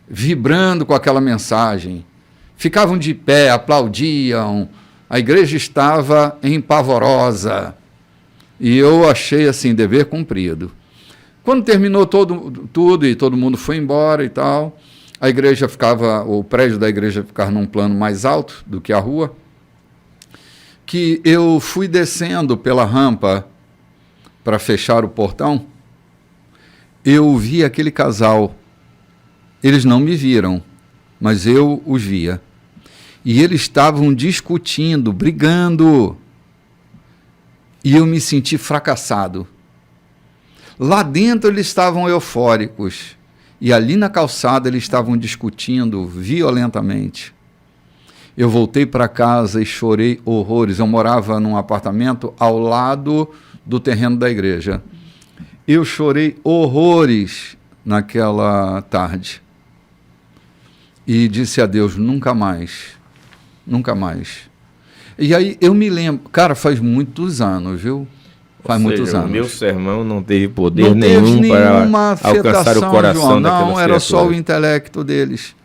vibrando com aquela mensagem. Ficavam de pé, aplaudiam, a igreja estava empavorosa. E eu achei assim, dever cumprido. Quando terminou tudo e todo mundo foi embora e tal, a igreja ficava, o prédio da igreja ficava num plano mais alto do que a rua, que eu fui descendo pela rampa para fechar o portão, eu vi aquele casal. Eles não me viram, mas eu os via. E eles estavam discutindo, brigando. E eu me senti fracassado. Lá dentro eles estavam eufóricos. E ali na calçada eles estavam discutindo violentamente. Eu voltei para casa e chorei horrores. Eu morava num apartamento ao lado do terreno da igreja. Eu chorei horrores naquela tarde. E disse a Deus, nunca mais, nunca mais. E aí eu me lembro, cara, faz muitos anos, viu? Faz muitos anos. O meu sermão não teve poder nenhum para alcançar o coração João, daquelas não, era criaturas. só o intelecto deles.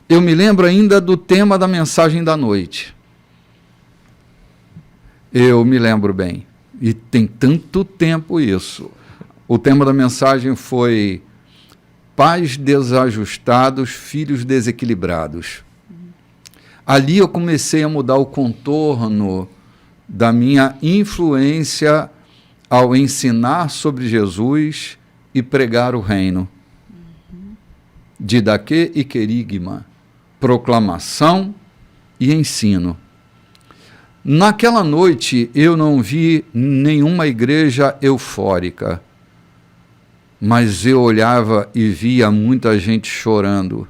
Eu me lembro ainda do tema da mensagem da noite. Eu me lembro bem. E tem tanto tempo isso. O tema da mensagem foi pais desajustados, filhos desequilibrados. Ali eu comecei a mudar o contorno da minha influência ao ensinar sobre Jesus e pregar o reino. Didaquê e querigma, proclamação e ensino. Naquela noite eu não vi nenhuma igreja eufórica, mas eu olhava e via muita gente chorando.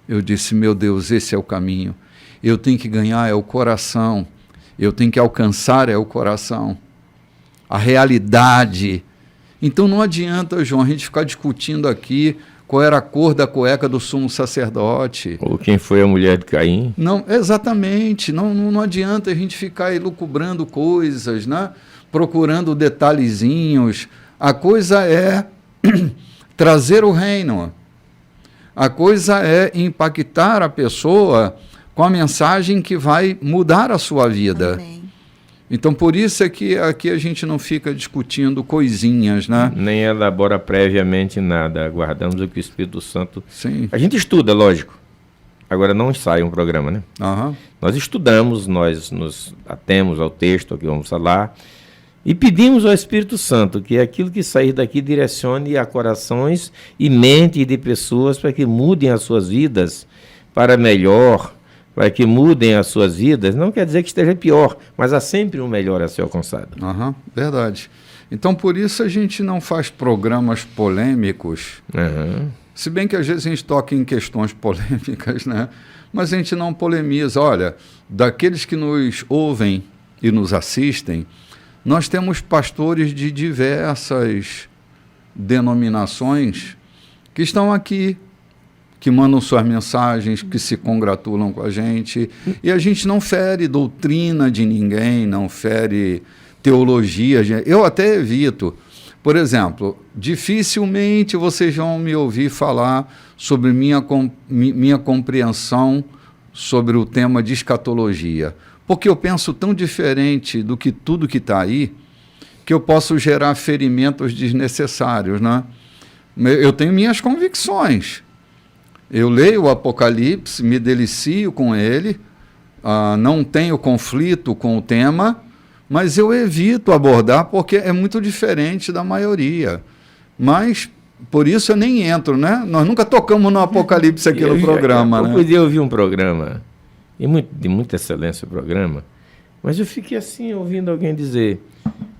Eu disse, meu Deus, esse é o caminho. Eu tenho que ganhar é o coração. Eu tenho que alcançar é o coração. A realidade. Então não adianta, João, a gente ficar discutindo aqui qual era a cor da cueca do sumo sacerdote. Ou quem foi a mulher de Caim. Não, exatamente. Não adianta a gente ficar elucubrando coisas, né? Procurando detalhezinhos. A coisa é trazer o reino. A coisa é impactar a pessoa com a mensagem que vai mudar a sua vida. Amém. Então, por isso é que aqui a gente não fica discutindo coisinhas, né? Nem elabora previamente nada. Aguardamos o que o Espírito Santo... Sim. A gente estuda, lógico. Agora não sai um programa, né? Aham. Nós estudamos, nós nos atemos ao texto que vamos falar e pedimos ao Espírito Santo que aquilo que sair daqui direcione a corações e mente de pessoas para que mudem as suas vidas para melhor, para que mudem as suas vidas. Não quer dizer que esteja pior, mas há sempre um melhor a ser alcançado. Aham, verdade. Então, por isso a gente não faz programas polêmicos, se bem que às vezes a gente toca em questões polêmicas, né? Mas a gente não polemiza. Olha, daqueles que nos ouvem e nos assistem, nós temos pastores de diversas denominações que estão aqui, que mandam suas mensagens, que se congratulam com a gente, e a gente não fere doutrina de ninguém, não fere teologia. Eu até evito. Por exemplo, dificilmente vocês vão me ouvir falar sobre minha compreensão sobre o tema de escatologia, porque eu penso tão diferente do que tudo que está aí, que eu posso gerar ferimentos desnecessários, né? Eu tenho minhas convicções. Eu leio o Apocalipse, me delicio com ele, não tenho conflito com o tema, mas eu evito abordar porque é muito diferente da maioria. Mas, por isso eu nem entro, né? Nós nunca tocamos no Apocalipse aqui no programa, né? Eu podia ouvir um programa, de muita excelência o programa, mas eu fiquei assim, ouvindo alguém dizer...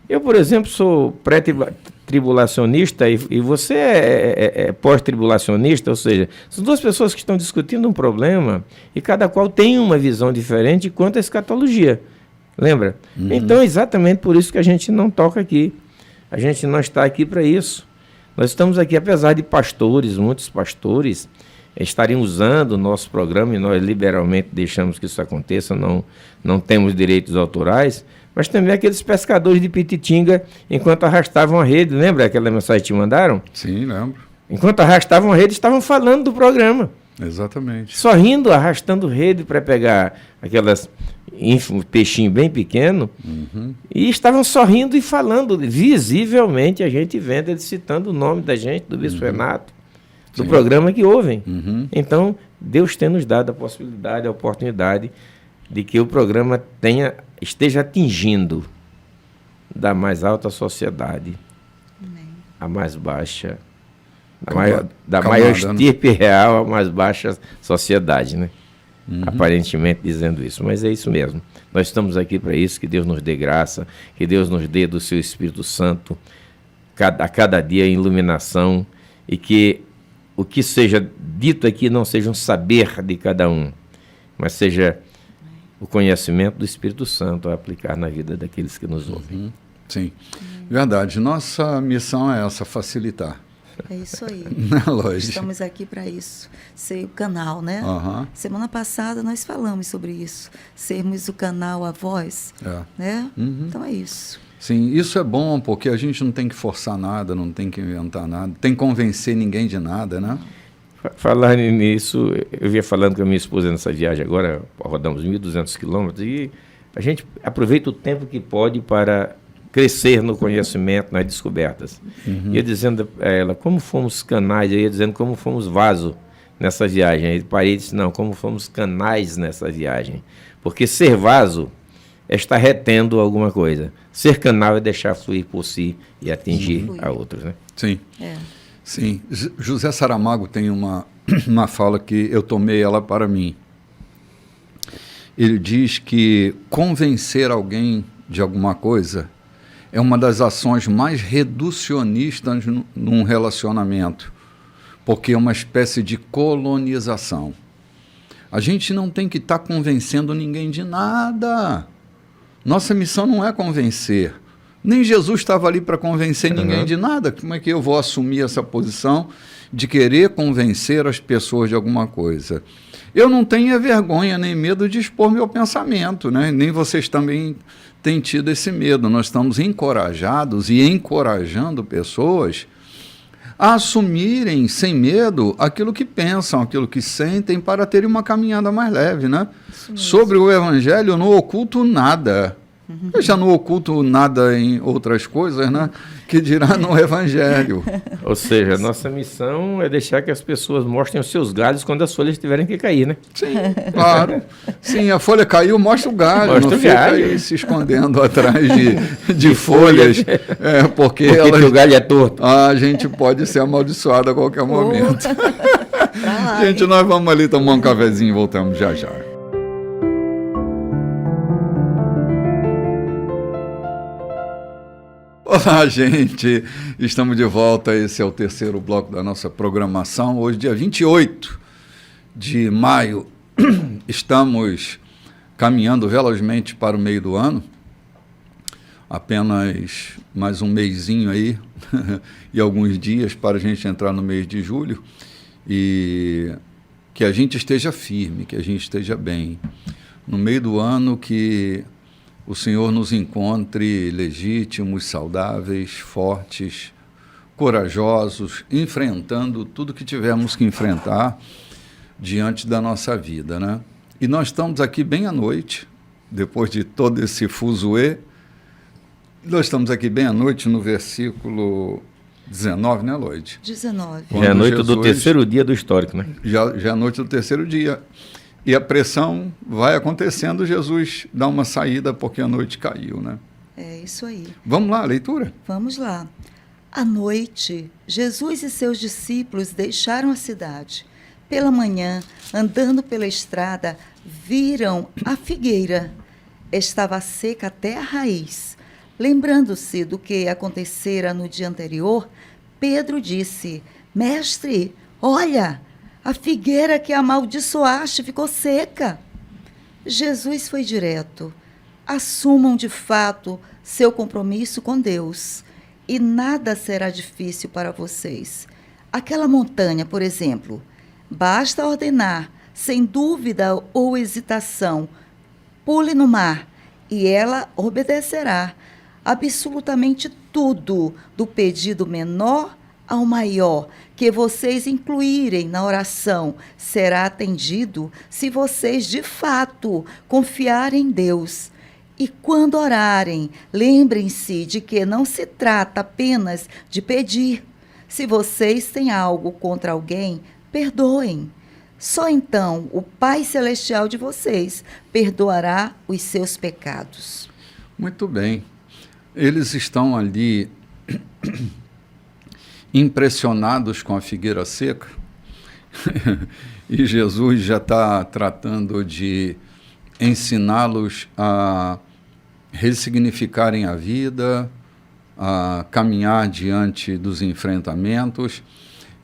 Eu, por exemplo, sou pré-tribulacionista e você é pós-tribulacionista, ou seja, são duas pessoas que estão discutindo um problema e cada qual tem uma visão diferente quanto à escatologia. Lembra? Então, é exatamente por isso que a gente não toca aqui. A gente não está aqui para isso. Nós estamos aqui, apesar de pastores, muitos pastores, estarem usando o nosso programa e nós liberalmente deixamos que isso aconteça, não temos direitos autorais, mas também aqueles pescadores de Pititinga, enquanto arrastavam a rede, lembra aquela mensagem que te mandaram? Sim, lembro. Enquanto arrastavam a rede, estavam falando do programa. Exatamente. Sorrindo, arrastando rede para pegar aquelas peixinho bem pequeno, e estavam sorrindo e falando, visivelmente a gente vendo eles citando o nome da gente, do Bispo Renato, do programa que ouvem. Então, Deus tem nos dado a possibilidade, a oportunidade de que o programa esteja atingindo da mais alta sociedade, a mais baixa, da maior estirpe real à mais baixa sociedade, né? Aparentemente dizendo isso, mas é isso mesmo. Nós estamos aqui para isso, que Deus nos dê graça, que Deus nos dê do seu Espírito Santo a cada dia iluminação, e que o que seja dito aqui não seja um saber de cada um, mas seja o conhecimento do Espírito Santo a aplicar na vida daqueles que nos ouvem. Sim, verdade. Nossa missão é essa, facilitar. É isso aí. Lógico. Estamos aqui para isso, ser o canal, né? Semana passada nós falamos sobre isso, sermos o canal, a voz, né? Então é isso. Sim, isso é bom, porque a gente não tem que forçar nada, não tem que inventar nada, tem que convencer ninguém de nada, né? Falar nisso, eu vinha falando com a minha esposa nessa viagem agora, rodamos 1.200 quilômetros, e a gente aproveita o tempo que pode para crescer no conhecimento, nas descobertas. Ia dizendo a ela como fomos canais, eu ia dizendo como fomos vaso nessa viagem. Aí parei e disse, não, como fomos canais nessa viagem. Porque ser vaso é estar retendo alguma coisa. Ser canal é deixar fluir por si e atingir a outros, né? Sim. Sim. José Saramago tem uma fala que eu tomei ela para mim. Ele diz que convencer alguém de alguma coisa é uma das ações mais reducionistas num relacionamento, porque é uma espécie de colonização. A gente não tem que estar convencendo ninguém de nada. Nossa missão não é convencer. Nem Jesus estava ali para convencer ninguém de nada. Como é que eu vou assumir essa posição de querer convencer as pessoas de alguma coisa? Eu não tenho vergonha nem medo de expor meu pensamento, né? Nem vocês também têm tido esse medo. Nós estamos encorajados e encorajando pessoas a assumirem sem medo aquilo que pensam, aquilo que sentem, para terem uma caminhada mais leve, né? Sobre o Evangelho, eu não oculto nada. Eu já não oculto nada em outras coisas, né? Que dirá no Evangelho. Ou seja, a nossa missão é deixar que as pessoas mostrem os seus galhos quando as folhas tiverem que cair, né? Sim, claro. Sim, a folha caiu, mostra o galho. Mostra não o fica galho. aí se escondendo atrás de folhas. Porque o galho é torto. a gente pode ser amaldiçoado a qualquer momento. Gente, nós vamos ali tomar um cafezinho e voltamos já já. Olá, gente. Estamos de volta. Esse é o terceiro bloco da nossa programação. Hoje, dia 28 de maio, estamos caminhando velozmente para o meio do ano. Apenas mais um mesinho aí e alguns dias para a gente entrar no mês de julho. E que a gente esteja firme, que a gente esteja bem. No meio do ano, que o Senhor nos encontre legítimos, saudáveis, fortes, corajosos, enfrentando tudo que tivermos que enfrentar diante da nossa vida, né? E nós estamos aqui bem à noite, depois de todo esse fuzuê. Nós estamos aqui bem à noite no versículo 19, né, Lloyd? 19. Já é a noite do terceiro dia do histórico, né? Já é a noite do terceiro dia. E a pressão vai acontecendo, Jesus dá uma saída porque a noite caiu, né? É isso aí. Vamos lá, leitura? Vamos lá. À noite, Jesus e seus discípulos deixaram a cidade. Pela manhã, andando pela estrada, viram a figueira. Estava seca até a raiz. Lembrando-se do que acontecera no dia anterior, Pedro disse: Mestre, olha! A figueira que amaldiçoaste ficou seca. Jesus foi direto. Assumam de fato seu compromisso com Deus e nada será difícil para vocês. Aquela montanha, por exemplo, basta ordenar, sem dúvida ou hesitação, pule no mar e ela obedecerá. Absolutamente tudo, do pedido menor ao maior, que vocês incluírem na oração, será atendido se vocês de fato confiarem em Deus. E quando orarem, lembrem-se de que não se trata apenas de pedir. Se vocês têm algo contra alguém, perdoem. Só então o Pai Celestial de vocês perdoará os seus pecados. Muito bem. Eles estão ali impressionados com a figueira seca e Jesus já está tratando de ensiná-los a ressignificarem a vida, a caminhar diante dos enfrentamentos.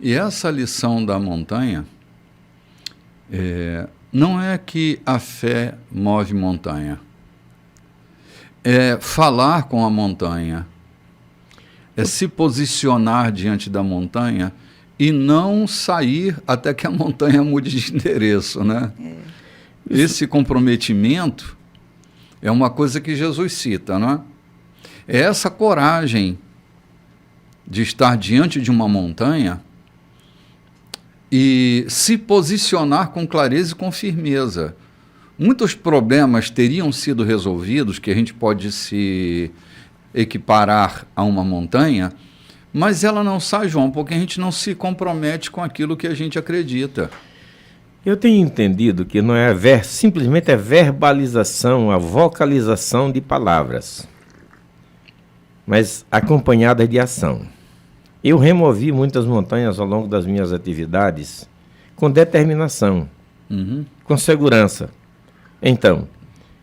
E essa lição da montanha não é que a fé move montanha, é falar com a montanha, é se posicionar diante da montanha e não sair até que a montanha mude de endereço, né? Esse comprometimento é uma coisa que Jesus cita, não é? É essa coragem de estar diante de uma montanha e se posicionar com clareza e com firmeza. Muitos problemas teriam sido resolvidos, que a gente pode se equiparar a uma montanha, mas ela não sai, João, porque a gente não se compromete com aquilo que a gente acredita. Eu tenho entendido que não é simplesmente a verbalização, a vocalização de palavras, mas acompanhada de ação. Eu removi muitas montanhas ao longo das minhas atividades com determinação, com segurança. Então,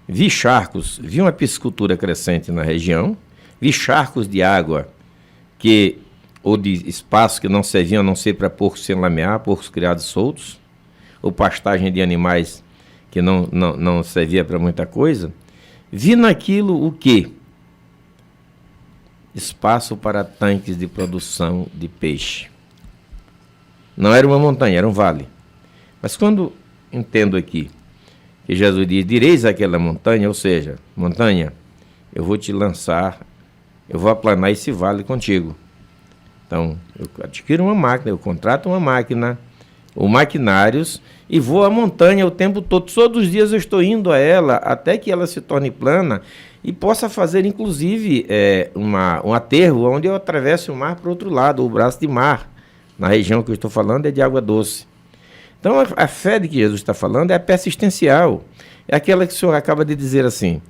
vi charcos, vi uma piscicultura crescente na região, vi charcos de água ou de espaço que não serviam a não ser para porcos sem lamear, porcos criados soltos, ou pastagem de animais que não servia para muita coisa. Vi naquilo o quê? espaço para tanques de produção de peixe. Não era uma montanha, era um vale. Mas quando entendo aqui que Jesus diz, direis àquela montanha, ou seja, montanha, eu vou te lançar, eu vou aplanar esse vale contigo. Então, eu adquiro uma máquina, eu contrato uma máquina, ou maquinários, e vou à montanha o tempo todo. Todos os dias eu estou indo a ela, até que ela se torne plana, e possa fazer, inclusive, um aterro, onde eu atravesse o mar para o outro lado, o braço de mar. Na região que eu estou falando é de água doce. Então, a fé de que Jesus está falando é a persistencial. É aquela que o Senhor acaba de dizer assim,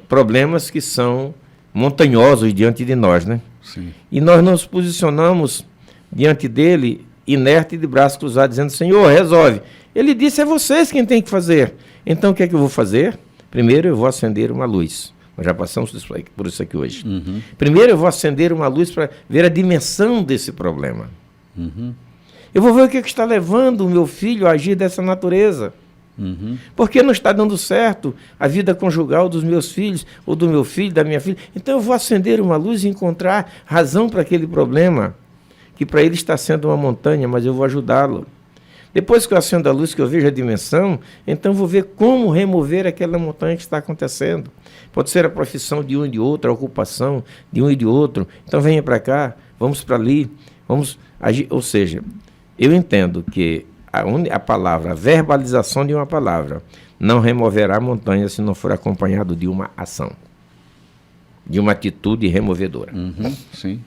problemas que são montanhosos diante de nós, né? Sim. E nós nos posicionamos diante dele, inerte de braços cruzados, dizendo, Senhor, resolve. Ele disse, é vocês quem tem que fazer. Então, o que é que eu vou fazer? Primeiro, eu vou acender uma luz. Nós já passamos por isso aqui hoje. Uhum. Primeiro, eu vou acender uma luz para ver a dimensão desse problema. Uhum. Eu vou ver o que está levando o meu filho a agir dessa natureza. Uhum. Por que não está dando certo a vida conjugal dos meus filhos, ou do meu filho, da minha filha? Então eu vou acender uma luz e encontrar razão para aquele problema, que para ele está sendo uma montanha, mas eu vou ajudá-lo. Depois que eu acendo a luz, que eu vejo a dimensão, então eu vou ver como remover aquela montanha que está acontecendo. Pode ser a profissão de um e de outro, a ocupação de um e de outro. Então venha para cá, vamos para ali, vamos agir. Ou seja, eu entendo que a palavra, a verbalização de uma palavra, não removerá a montanha se não for acompanhado de uma ação, de uma atitude removedora. Uhum, sim.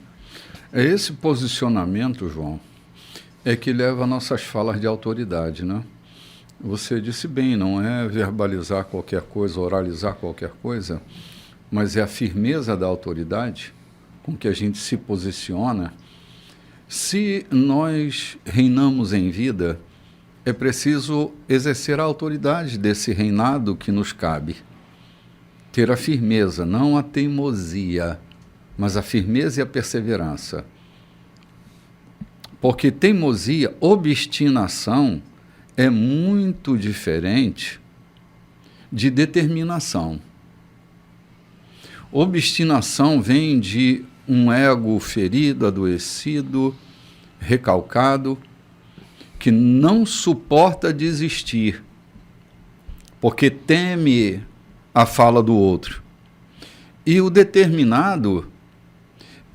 É esse posicionamento, João, é que leva a nossas falas de autoridade, né? Você disse bem, não é verbalizar qualquer coisa, oralizar qualquer coisa, mas é a firmeza da autoridade com que a gente se posiciona. Se nós reinamos em vida, é preciso exercer a autoridade desse reinado que nos cabe. Ter a firmeza, não a teimosia, mas a firmeza e a perseverança. Porque teimosia, obstinação, é muito diferente de determinação. Obstinação vem de um ego ferido, adoecido, recalcado, que não suporta desistir, porque teme a fala do outro. E o determinado,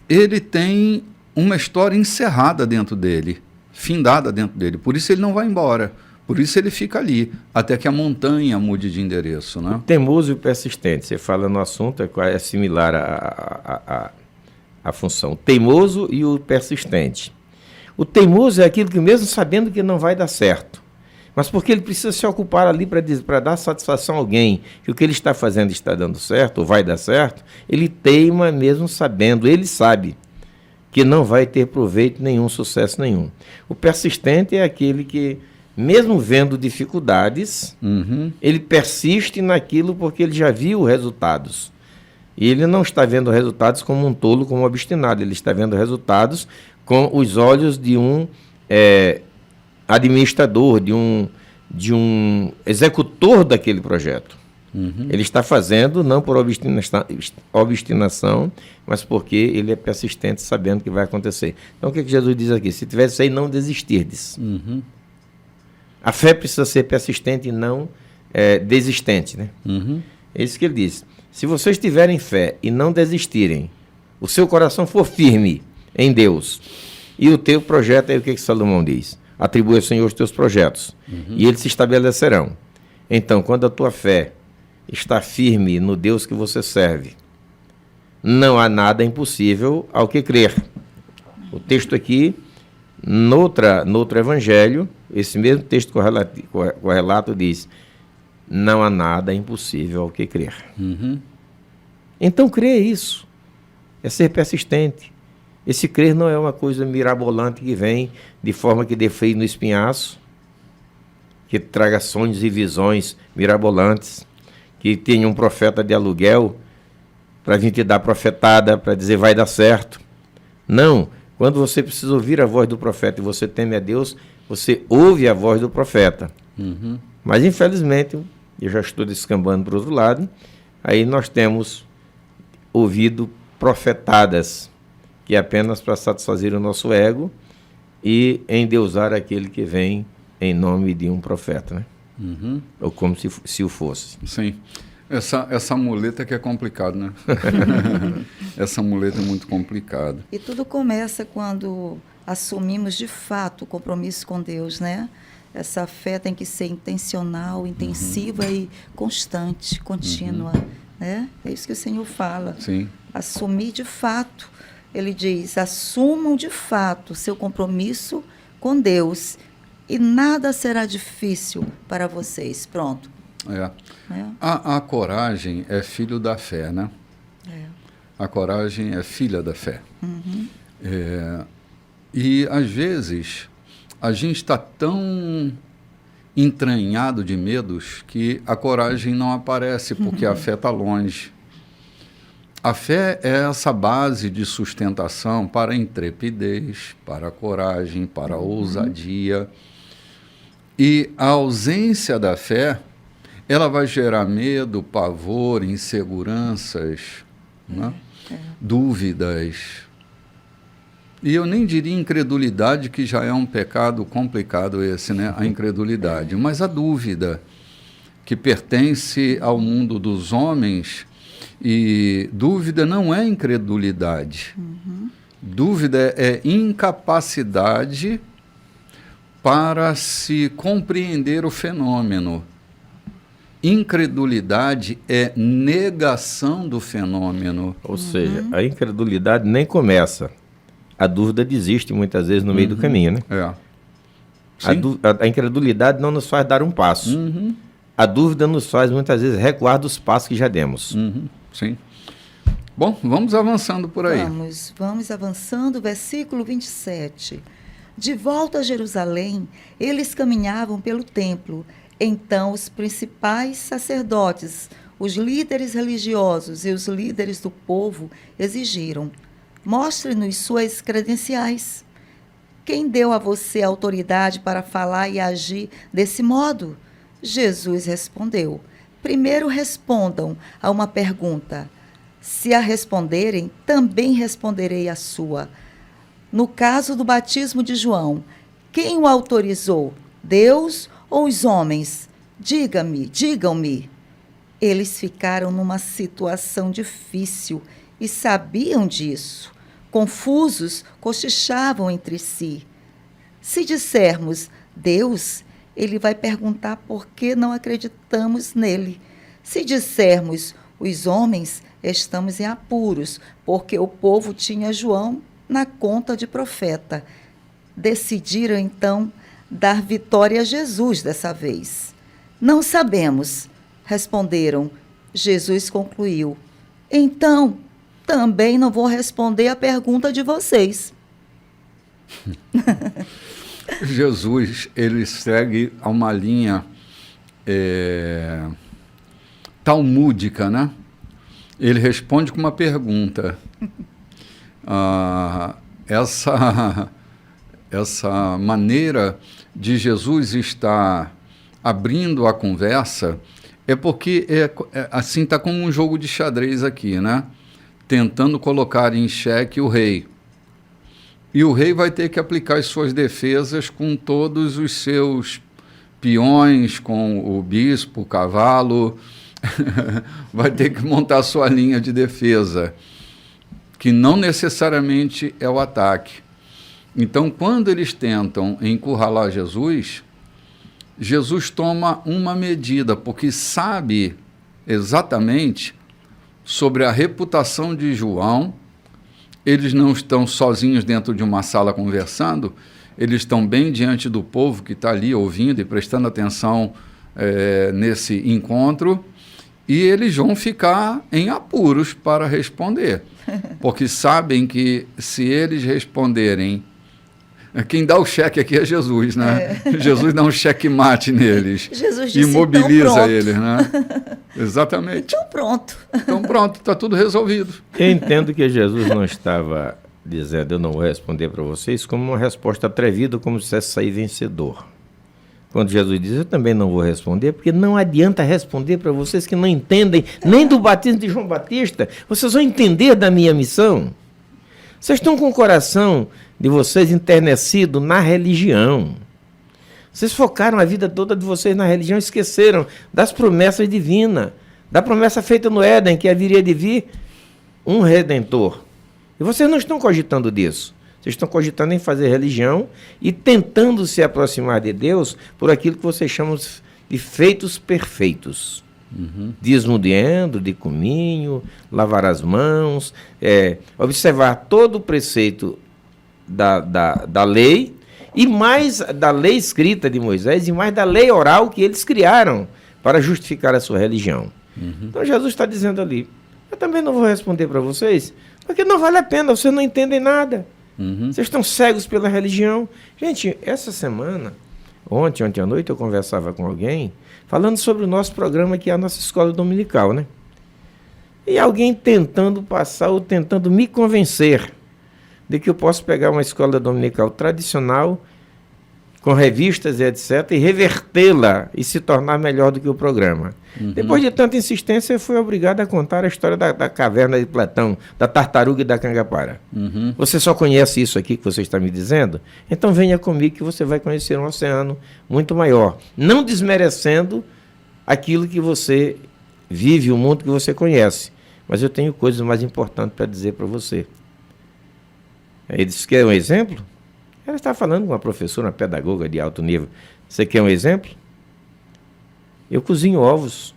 ele tem uma história encerrada dentro dele, findada dentro dele, por isso ele não vai embora, por isso ele fica ali, até que a montanha mude de endereço, né? O teimoso e o persistente, você fala no assunto, é similar à função. O teimoso e o persistente. O teimoso é aquilo que mesmo sabendo que não vai dar certo, mas porque ele precisa se ocupar ali para dar satisfação a alguém, que o que ele está fazendo está dando certo, ou vai dar certo, ele teima mesmo sabendo, ele sabe que não vai ter proveito nenhum, sucesso nenhum. O persistente é aquele que, mesmo vendo dificuldades, ele persiste naquilo porque ele já viu resultados. E ele não está vendo resultados como um tolo, como um obstinado, ele está vendo resultados com os olhos de um administrador, de um executor daquele projeto. Ele está fazendo não por obstinação, mas porque ele é persistente, sabendo que vai acontecer. Então o que Jesus diz aqui? Se tivesse aí, não desistirdes. A fé precisa ser persistente e não desistente, né? É isso que ele diz. Se vocês tiverem fé e não desistirem, o seu coração for firme em Deus, e o teu projeto, aí o que Salomão diz? Atribui ao Senhor os teus projetos, e eles se estabelecerão. Então, quando a tua fé está firme no Deus que você serve, não há nada impossível ao que crer. O texto aqui, no outro evangelho, esse mesmo texto correlato diz, não há nada impossível ao que crer. Então, crer é isso, é ser persistente. Esse crer não é uma coisa mirabolante que vem de forma que dê frio no espinhaço, que traga sonhos e visões mirabolantes, que tenha um profeta de aluguel para vir te dar profetada, para dizer vai dar certo. Não, quando você precisa ouvir a voz do profeta e você teme a Deus, você ouve a voz do profeta. Mas infelizmente, eu já estou descambando para o outro lado, aí nós temos ouvido profetadas, que é apenas para satisfazer o nosso ego e endeusar aquele que vem em nome de um profeta, né? Uhum. Ou como se o fosse. Sim. Essa muleta que é complicado, né? Essa muleta é muito complicada. E tudo começa quando assumimos de fato o compromisso com Deus, né? Essa fé tem que ser intencional, intensiva e constante, contínua, né? É isso que o Senhor fala. Sim. Assumir de fato. Ele diz, assumam de fato seu compromisso com Deus e nada será difícil para vocês. Pronto. É. A coragem é filho da fé, né? A coragem é filha da fé. Uhum. E, às vezes, a gente está tão entranhado de medos que a coragem não aparece, porque a fé está longe. A fé é essa base de sustentação para a intrepidez, para a coragem, para a ousadia. E a ausência da fé, ela vai gerar medo, pavor, inseguranças, né? Dúvidas. E eu nem diria incredulidade, que já é um pecado complicado esse, né? A incredulidade. Mas a dúvida, que pertence ao mundo dos homens, e dúvida não é incredulidade. Dúvida é incapacidade para se compreender o fenômeno. Incredulidade é negação do fenômeno. Ou seja, a incredulidade nem começa. A dúvida desiste muitas vezes no meio do caminho, né? A incredulidade não nos faz dar um passo. A dúvida nos faz muitas vezes recuar dos passos que já demos. Sim. Bom, vamos avançando por aí. Vamos avançando, versículo 27. De volta a Jerusalém, eles caminhavam pelo templo. Então os principais sacerdotes, os líderes religiosos e os líderes do povo exigiram: mostre-nos suas credenciais. Quem deu a você a autoridade para falar e agir desse modo? Jesus respondeu: primeiro respondam a uma pergunta. Se a responderem, também responderei a sua. No caso do batismo de João, quem o autorizou? Deus ou os homens? Digam-me. Eles ficaram numa situação difícil e sabiam disso. Confusos, cochichavam entre si. Se dissermos Deus, ele vai perguntar por que não acreditamos nele. Se dissermos os homens, estamos em apuros, porque o povo tinha João na conta de profeta. Decidiram, então, dar vitória a Jesus dessa vez. Não sabemos, responderam. Jesus concluiu: então, também não vou responder a pergunta de vocês. Jesus, ele segue a uma linha talmúdica, né? Ele responde com uma pergunta. Essa maneira de Jesus estar abrindo a conversa é porque assim está como um jogo de xadrez aqui, né? Tentando colocar em xeque o rei. E o rei vai ter que aplicar as suas defesas com todos os seus peões, com o bispo, o cavalo, vai ter que montar a sua linha de defesa, que não necessariamente é o ataque. Então, quando eles tentam encurralar Jesus, Jesus toma uma medida, porque sabe exatamente sobre a reputação de João. Eles não estão sozinhos dentro de uma sala conversando, eles estão bem diante do povo que está ali ouvindo e prestando atenção nesse encontro, e eles vão ficar em apuros para responder, porque sabem que se eles responderem, quem dá o cheque aqui é Jesus, né? Jesus dá um checkmate neles, Jesus disse, imobiliza então eles, né? Exatamente. Então pronto. Então pronto, está tudo resolvido. Eu entendo que Jesus não estava dizendo eu não vou responder para vocês como uma resposta atrevida, como se dissesse sair vencedor. quando Jesus diz, eu também não vou responder, porque não adianta responder para vocês que não entendem nem do batismo de João Batista. Vocês vão entender da minha missão. Vocês estão com o coração de vocês enternecido na religião. Vocês focaram a vida toda de vocês na religião, esqueceram das promessas divinas, da promessa feita no Éden, que haveria de vir um Redentor. E vocês não estão cogitando disso. Vocês estão cogitando em fazer religião e tentando se aproximar de Deus por aquilo que vocês chamam de feitos perfeitos. Dízimo de cominho, lavar as mãos, observar todo o preceito da lei, e mais da lei escrita de Moisés, e mais da lei oral que eles criaram para justificar a sua religião. Então Jesus está dizendo ali, eu também não vou responder para vocês, porque não vale a pena, vocês não entendem nada. Vocês estão cegos pela religião. Gente, essa semana, ontem à noite, eu conversava com alguém, falando sobre o nosso programa, que é a nossa escola dominical, né? E alguém tentando passar, ou tentando me convencer de que eu posso pegar uma escola dominical tradicional, com revistas e etc., e revertê-la e se tornar melhor do que o programa. Depois de tanta insistência, eu fui obrigado a contar a história da caverna de Platão, da tartaruga e da cangapara. Você só conhece isso aqui que você está me dizendo? Então venha comigo que você vai conhecer um oceano muito maior. Não desmerecendo aquilo que você vive, o mundo que você conhece. Mas eu tenho coisas mais importantes para dizer para você. Ele disse que é um exemplo? Ela está falando com uma professora, uma pedagoga de alto nível. Você quer um exemplo? Eu cozinho ovos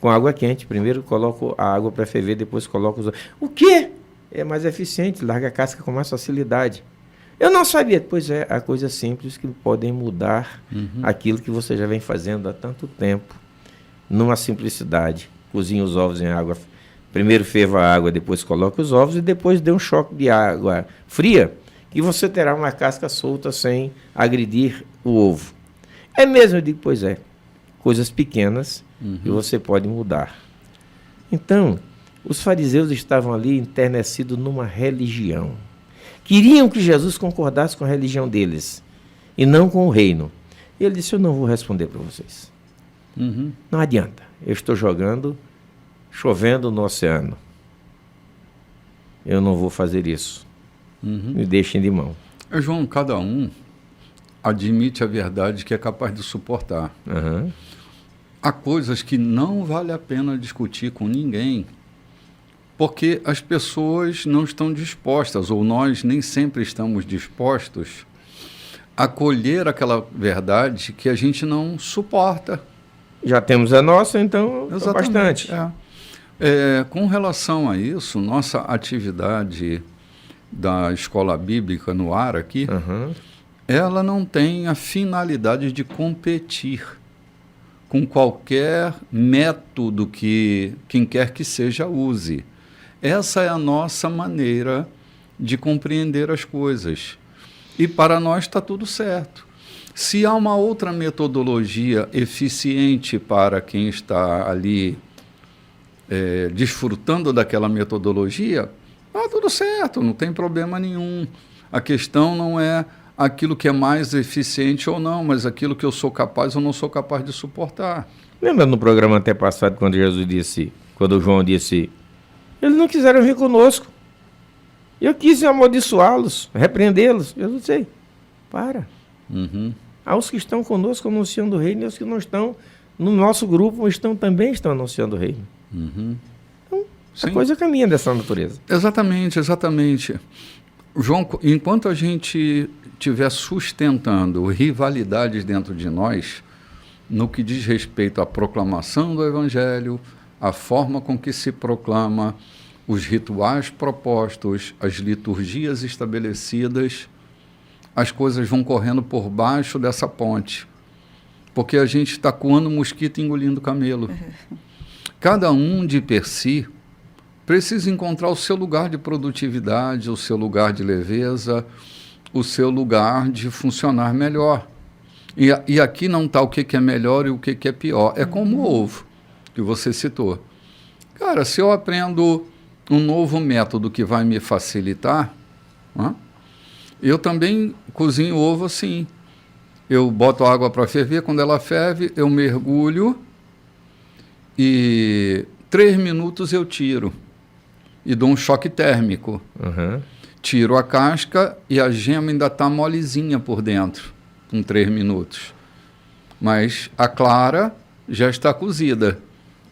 com água quente. Primeiro coloco a água para ferver, depois coloco os ovos. O quê? É mais eficiente, larga a casca com mais facilidade. Eu não sabia. Pois é, há coisas simples que podem mudar aquilo que você já vem fazendo há tanto tempo. Numa simplicidade. Cozinho os ovos em água. Primeiro ferva a água, depois coloca os ovos e depois dê um choque de água fria. E você terá uma casca solta sem agredir o ovo. É mesmo? Eu digo, pois é. Coisas pequenas que você pode mudar. Então, os fariseus estavam ali enternecidos numa religião. Queriam que Jesus concordasse com a religião deles e não com o reino. E ele disse, eu não vou responder para vocês. Não adianta. Eu estou chovendo no oceano. Eu não vou fazer isso. Me deixem de mão. João, cada um admite a verdade que é capaz de suportar. Há coisas que não vale a pena discutir com ninguém, porque as pessoas não estão dispostas, ou nós nem sempre estamos dispostos a acolher aquela verdade que a gente não suporta. Já temos a nossa, então é bastante. Com relação a isso, nossa atividade da escola bíblica no ar aqui, ela não tem a finalidade de competir com qualquer método que quem quer que seja use. Essa é a nossa maneira de compreender as coisas. E para nós está tudo certo. Se há uma outra metodologia eficiente para quem está ali desfrutando daquela metodologia, tudo certo, não tem problema nenhum. A questão não é aquilo que é mais eficiente ou não, mas aquilo que eu sou capaz ou não sou capaz de suportar. Lembra no programa antepassado, quando quando João disse, eles não quiseram vir conosco. Eu quis amaldiçoá-los, repreendê-los. Eu não sei. Para. Aos que estão conosco anunciando o reino, e aos que não estão no nosso grupo também estão anunciando o reino. Então, a coisa caminha dessa natureza. Exatamente. João, enquanto a gente estiver sustentando rivalidades dentro de nós, no que diz respeito à proclamação do Evangelho, a forma com que se proclama, os rituais propostos, as liturgias estabelecidas, as coisas vão correndo por baixo dessa ponte, porque a gente está coando mosquito e engolindo camelo. Cada um de per si precisa encontrar o seu lugar de produtividade, o seu lugar de leveza, o seu lugar de funcionar melhor. E aqui não está o que é melhor e o que é pior. É como o ovo, que você citou. Cara, se eu aprendo um novo método que vai me facilitar, eu também cozinho ovo assim. eu boto a água para ferver, quando ela ferve, eu mergulho e 3 minutos eu tiro e dou um choque térmico. Uhum. Tiro a casca e a gema ainda está molezinha por dentro, com 3 minutos. Mas a clara já está cozida,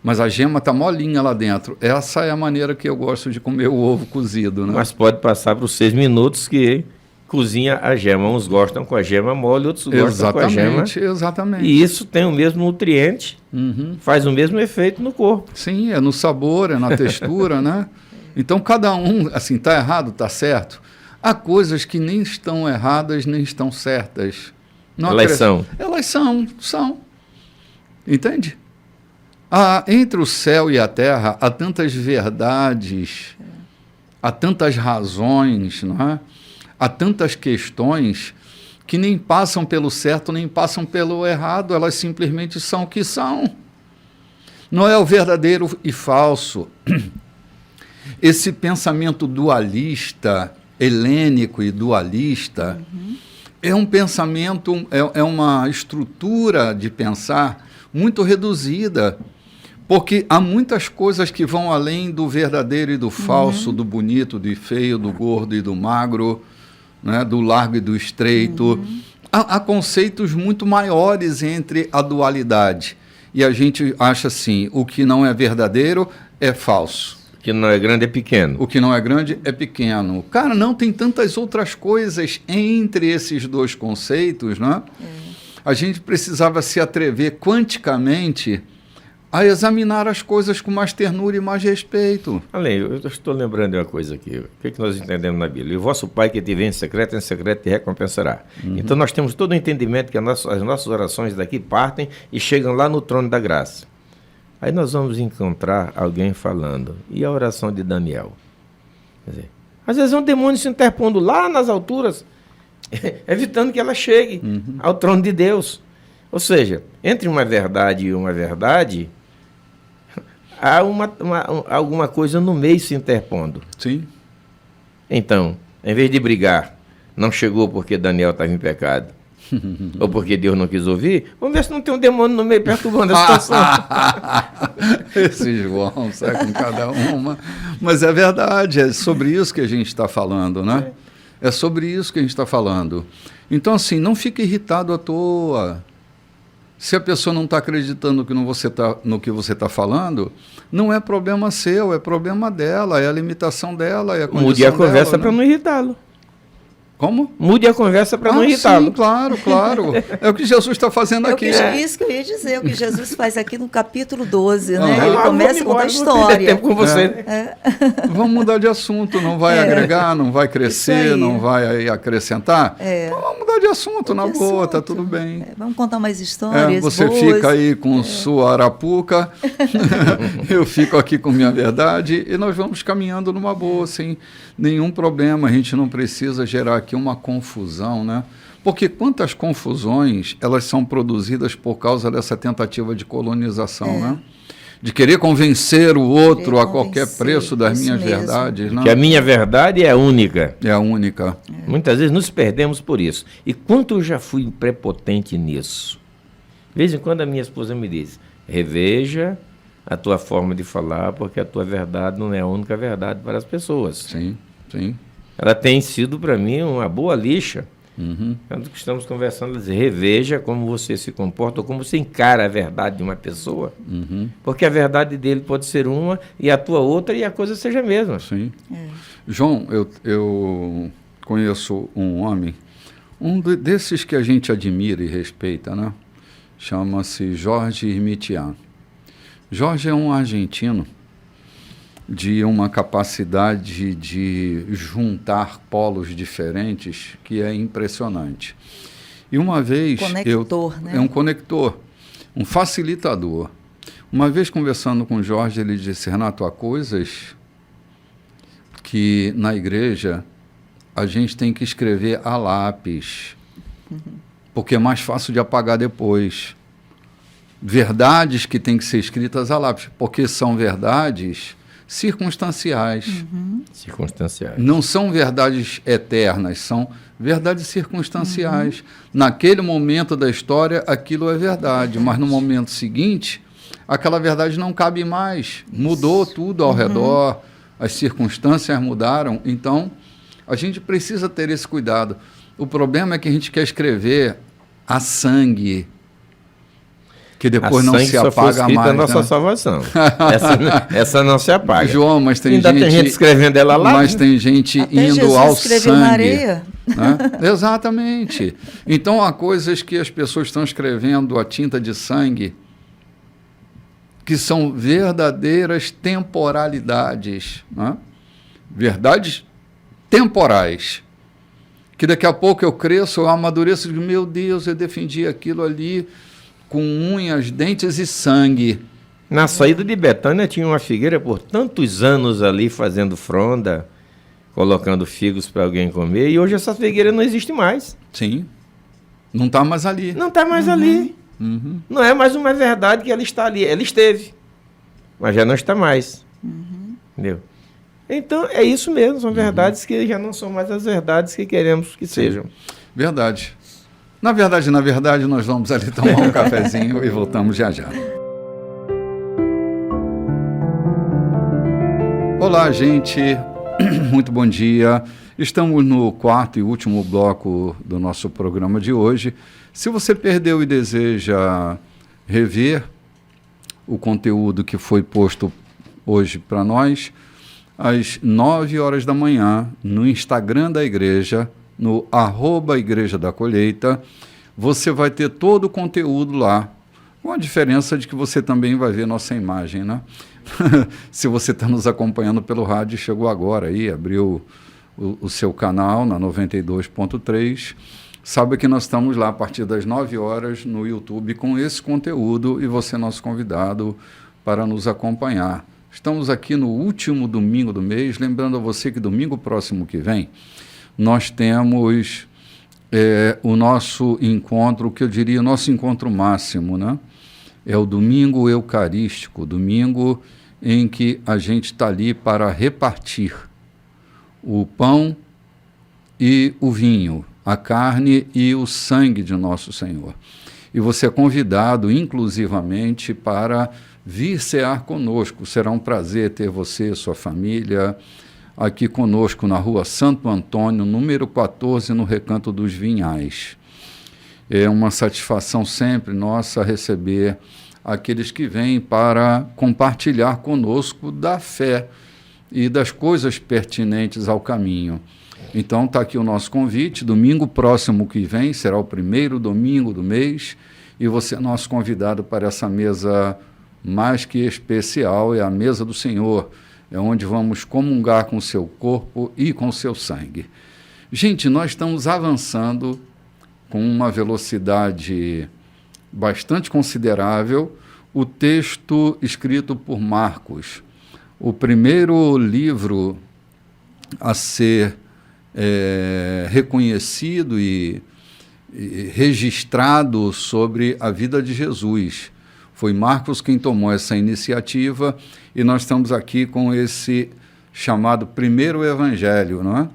mas a gema está molinha lá dentro. Essa é a maneira que eu gosto de comer o ovo cozido, né? Mas pode passar para os 6 minutos que cozinha a gema. Uns gostam com a gema mole, outros gostam com a gema. Exatamente. E isso tem o mesmo nutriente, faz o mesmo efeito no corpo. Sim, é no sabor, é na textura, né? Então, cada um, assim, está errado, está certo. Há coisas que nem estão erradas, nem estão certas. Elas são. Elas são. Entende? Entre o céu e a terra, há tantas verdades, há tantas razões, não é? Há tantas questões que nem passam pelo certo, nem passam pelo errado, elas simplesmente são o que são. Não é o verdadeiro e falso. Esse pensamento dualista, helênico e dualista, é um pensamento, é uma estrutura de pensar muito reduzida, porque há muitas coisas que vão além do verdadeiro e do falso, do bonito, do feio, do gordo e do magro, né, do largo e do estreito. Há conceitos muito maiores entre a dualidade. E a gente acha assim, o que não é verdadeiro é falso. O que não é grande é pequeno. O que não é grande é pequeno. Cara, não, tem tantas outras coisas entre esses dois conceitos, né? A gente precisava se atrever quanticamente a examinar as coisas com mais ternura e mais respeito. Além, eu estou lembrando de uma coisa aqui. O que nós entendemos na Bíblia? E o vosso Pai que te vê em secreto te recompensará. Então nós temos todo o entendimento que as nossas orações daqui partem e chegam lá no trono da graça. Aí nós vamos encontrar alguém falando. E a oração de Daniel? Quer dizer, às vezes é um demônio se interpondo lá nas alturas, evitando que ela chegue ao trono de Deus. Ou seja, entre uma verdade e uma verdade, há alguma coisa no meio se interpondo. Sim. Então, em vez de brigar, não chegou porque Daniel estava em pecado, ou porque Deus não quis ouvir, vamos ver se não tem um demônio no meio perturbando a situação. Esse João sai com cada uma. Mas é verdade, é sobre isso que a gente está falando, né? É sobre isso que a gente está falando. Então, assim, não fique irritado à toa. Se a pessoa não está acreditando no que você está falando, não é problema seu, é problema dela, é a limitação dela, é a condição Mude a conversa dela, para não irritá-lo. Como? Mude a conversa para não irritá-lo. Sim, claro. É o que Jesus está fazendo aqui. Isso que eu ia dizer, o que Jesus faz aqui no capítulo 12, né? Ah, Ele começa a contar a história. Tempo com você. Vamos mudar de assunto, não vai agregar, não vai crescer, não vai acrescentar. Então vamos mudar de assunto, na boa, tá tudo bem. Vamos contar mais histórias você boas. fica aí com sua arapuca, eu fico aqui com minha verdade, e nós vamos caminhando numa boa, sem nenhum problema. A gente não precisa gerar aqui uma confusão, né? Porque quantas confusões elas são produzidas por causa dessa tentativa de colonização, né? De querer convencer o outro a qualquer preço das minhas verdades. Né? Que a minha verdade é a única. É a única. Muitas vezes nos perdemos por isso. E quanto eu já fui prepotente nisso? De vez em quando a minha esposa me diz, reveja a tua forma de falar, porque a tua verdade não é a única verdade para as pessoas. Sim. Ela tem sido para mim uma boa lixa. Quando estamos conversando, ela diz, reveja como você se comporta, ou como você encara a verdade de uma pessoa, porque a verdade dele pode ser uma e a tua outra, e a coisa seja a mesma. Sim. João, eu conheço um homem, desses que a gente admira e respeita, né? Chama-se Jorge Hermitian. Jorge é um argentino de uma capacidade de juntar polos diferentes que é impressionante. E uma vez... Conector, né? É um conector, um facilitador. Uma vez conversando com o Jorge, ele disse, Renato, há coisas que na igreja a gente tem que escrever a lápis, porque é mais fácil de apagar depois. Verdades que têm que ser escritas a lápis, porque são verdades circunstanciais. Circunstanciais. Não são verdades eternas, são verdades circunstanciais. Naquele momento da história, aquilo é verdade, mas no momento seguinte, aquela verdade não cabe mais. Mudou tudo ao redor, as circunstâncias mudaram. Então, a gente precisa ter esse cuidado. O problema é que a gente quer escrever a sangue, que depois não se apaga mais. A nossa salvação. Essa não se apaga. João, mas tem Ainda tem gente escrevendo ela lá. Mas tem gente Até indo Jesus ao escreveu sangue. na areia. Né? Exatamente. Então há coisas que as pessoas estão escrevendo a tinta de sangue que são verdadeiras temporalidades, né? Verdades temporais. Que daqui a pouco eu cresço, eu amadureço e digo, meu Deus, eu defendi aquilo ali com unhas, dentes e sangue. Na saída de Betânia tinha uma figueira por tantos anos ali fazendo fronda, colocando figos para alguém comer, e hoje essa figueira não existe mais. Sim. Não está mais ali. Não está mais ali. Não é mais uma verdade que ela está ali. Ela esteve, mas já não está mais. Entendeu? Então, é isso mesmo. São verdades que já não são mais as verdades que queremos que sejam. Verdade. Na verdade, nós vamos ali tomar um cafezinho e voltamos já já. Olá, gente. Muito bom dia. Estamos no quarto e último bloco do nosso programa de hoje. Se você perdeu e deseja rever o conteúdo que foi posto hoje para nós, às 9 horas da manhã, no Instagram da igreja, no @Igreja da Colheita, você vai ter todo o conteúdo lá, com a diferença de que você também vai ver nossa imagem, né? Se você está nos acompanhando pelo rádio, chegou agora aí, abriu o seu canal na 92.3, sabe que nós estamos lá a partir das 9 horas no YouTube com esse conteúdo e você é nosso convidado para nos acompanhar. Estamos aqui no último domingo do mês, lembrando a você que domingo próximo que vem, nós temos o nosso encontro, o que eu diria, o nosso encontro máximo, né? É o domingo eucarístico, domingo em que a gente está ali para repartir o pão e o vinho, a carne e o sangue de nosso Senhor. E você é convidado, inclusivamente, para vir cear conosco. Será um prazer ter você e sua família aqui conosco na rua Santo Antônio, número 14, no Recanto dos Vinhais. É uma satisfação sempre nossa receber aqueles que vêm para compartilhar conosco da fé e das coisas pertinentes ao caminho. Então está aqui o nosso convite, domingo próximo que vem, será o primeiro domingo do mês, e você é nosso convidado para essa mesa mais que especial, é a mesa do Senhor, é onde vamos comungar com o seu corpo e com o seu sangue. Gente, nós estamos avançando com uma velocidade bastante considerável, o texto escrito por Marcos, o primeiro livro a ser reconhecido e registrado sobre a vida de Jesus. Foi Marcos quem tomou essa iniciativa e nós estamos aqui com esse chamado primeiro evangelho, não é?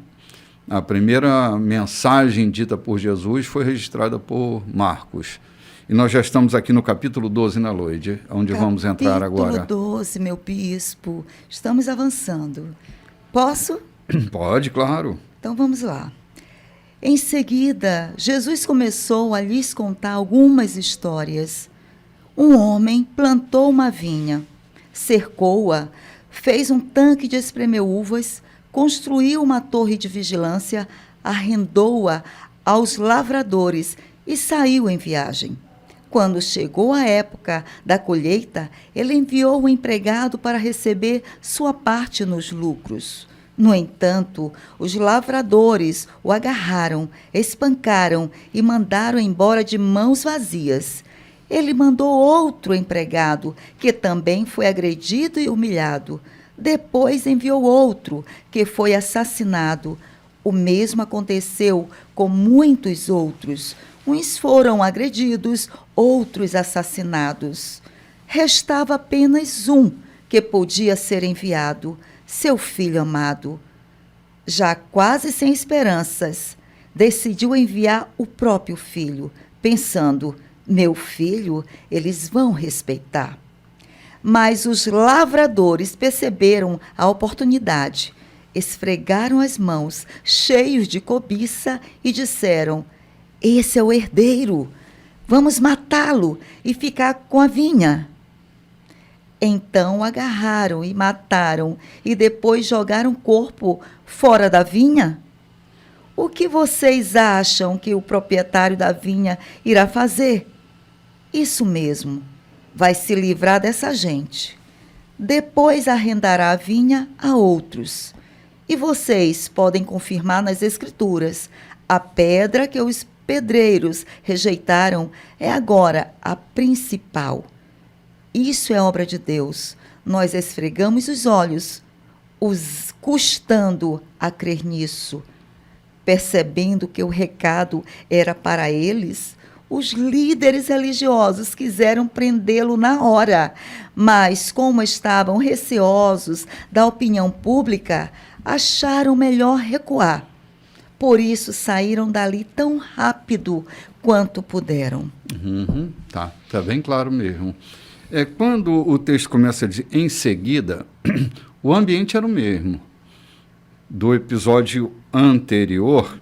A primeira mensagem dita por Jesus foi registrada por Marcos. E nós já estamos aqui no capítulo 12, né, Loide? Onde vamos entrar agora. Capítulo 12, meu bispo. Estamos avançando. Posso? Pode, claro. Então vamos lá. Em seguida, Jesus começou a lhes contar algumas histórias. Um homem plantou uma vinha, cercou-a, fez um tanque de espremer uvas, construiu uma torre de vigilância, arrendou-a aos lavradores e saiu em viagem. Quando chegou a época da colheita, ele enviou um empregado para receber sua parte nos lucros. No entanto, os lavradores o agarraram, espancaram e mandaram embora de mãos vazias. Ele mandou outro empregado, que também foi agredido e humilhado. Depois enviou outro, que foi assassinado. O mesmo aconteceu com muitos outros. Uns foram agredidos, outros assassinados. Restava apenas um, que que podia ser enviado, seu filho amado. Já quase sem esperanças, decidiu enviar o próprio filho, pensando: meu filho, eles vão respeitar. Mas os lavradores perceberam a oportunidade, esfregaram as mãos, cheios de cobiça, e disseram: esse é o herdeiro, vamos matá-lo e ficar com a vinha. Então agarraram e mataram, e depois jogaram o corpo fora da vinha. O que vocês acham que o proprietário da vinha irá fazer? Isso mesmo, vai se livrar dessa gente. Depois arrendará a vinha a outros. E vocês podem confirmar nas Escrituras: a pedra que os pedreiros rejeitaram é agora a principal. Isso é obra de Deus. Nós esfregamos os olhos, os custando a crer nisso. Percebendo que o recado era para eles, os líderes religiosos quiseram prendê-lo na hora, mas como estavam receosos da opinião pública, acharam melhor recuar. Por isso saíram dali tão rápido quanto puderam. Tá bem claro mesmo. Quando o texto começa a dizer em seguida, o ambiente era o mesmo. Do episódio anterior,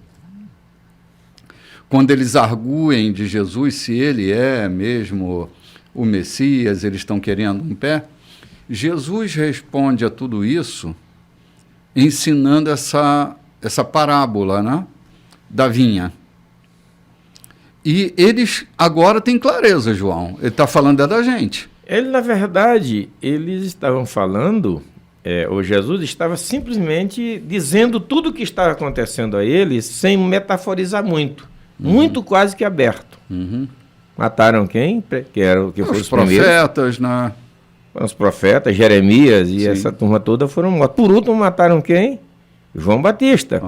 quando eles arguem de Jesus se ele é mesmo o Messias, eles estão querendo um pé, Jesus responde a tudo isso ensinando essa parábola, né, da vinha. E eles agora têm clareza, João. Ele está falando da gente. Na verdade, eles estavam falando, o Jesus estava simplesmente dizendo tudo o que estava acontecendo a eles, sem metaforizar muito. Muito quase que aberto. Mataram quem? Que foram os profetas, né? Os profetas, Jeremias e essa turma toda foram mortos. Por último, mataram quem? João Batista.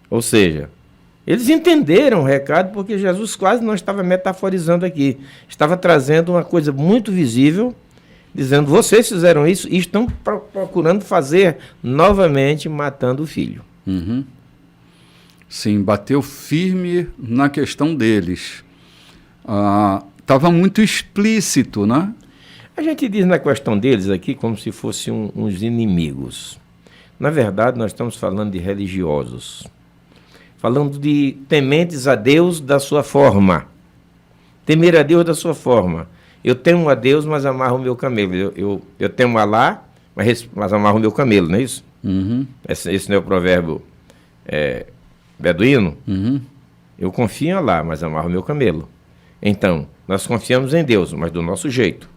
Ou seja, eles entenderam o recado, porque Jesus quase não estava metaforizando aqui. Estava trazendo uma coisa muito visível, dizendo: vocês fizeram isso e estão procurando fazer novamente, matando o filho. Sim, bateu firme na questão deles. Estava muito explícito, né? A gente diz na questão deles aqui como se fossem uns inimigos. Na verdade, nós estamos falando de religiosos. Falando de tementes a Deus da sua forma. Temer a Deus da sua forma. Eu temo a Deus, mas amarro o meu camelo. Eu temo Alá, mas amarro o meu camelo, não é isso? Esse não é o provérbio beduíno? Eu confio em Alá, mas amarro o meu camelo. Então, nós confiamos em Deus, mas do nosso jeito.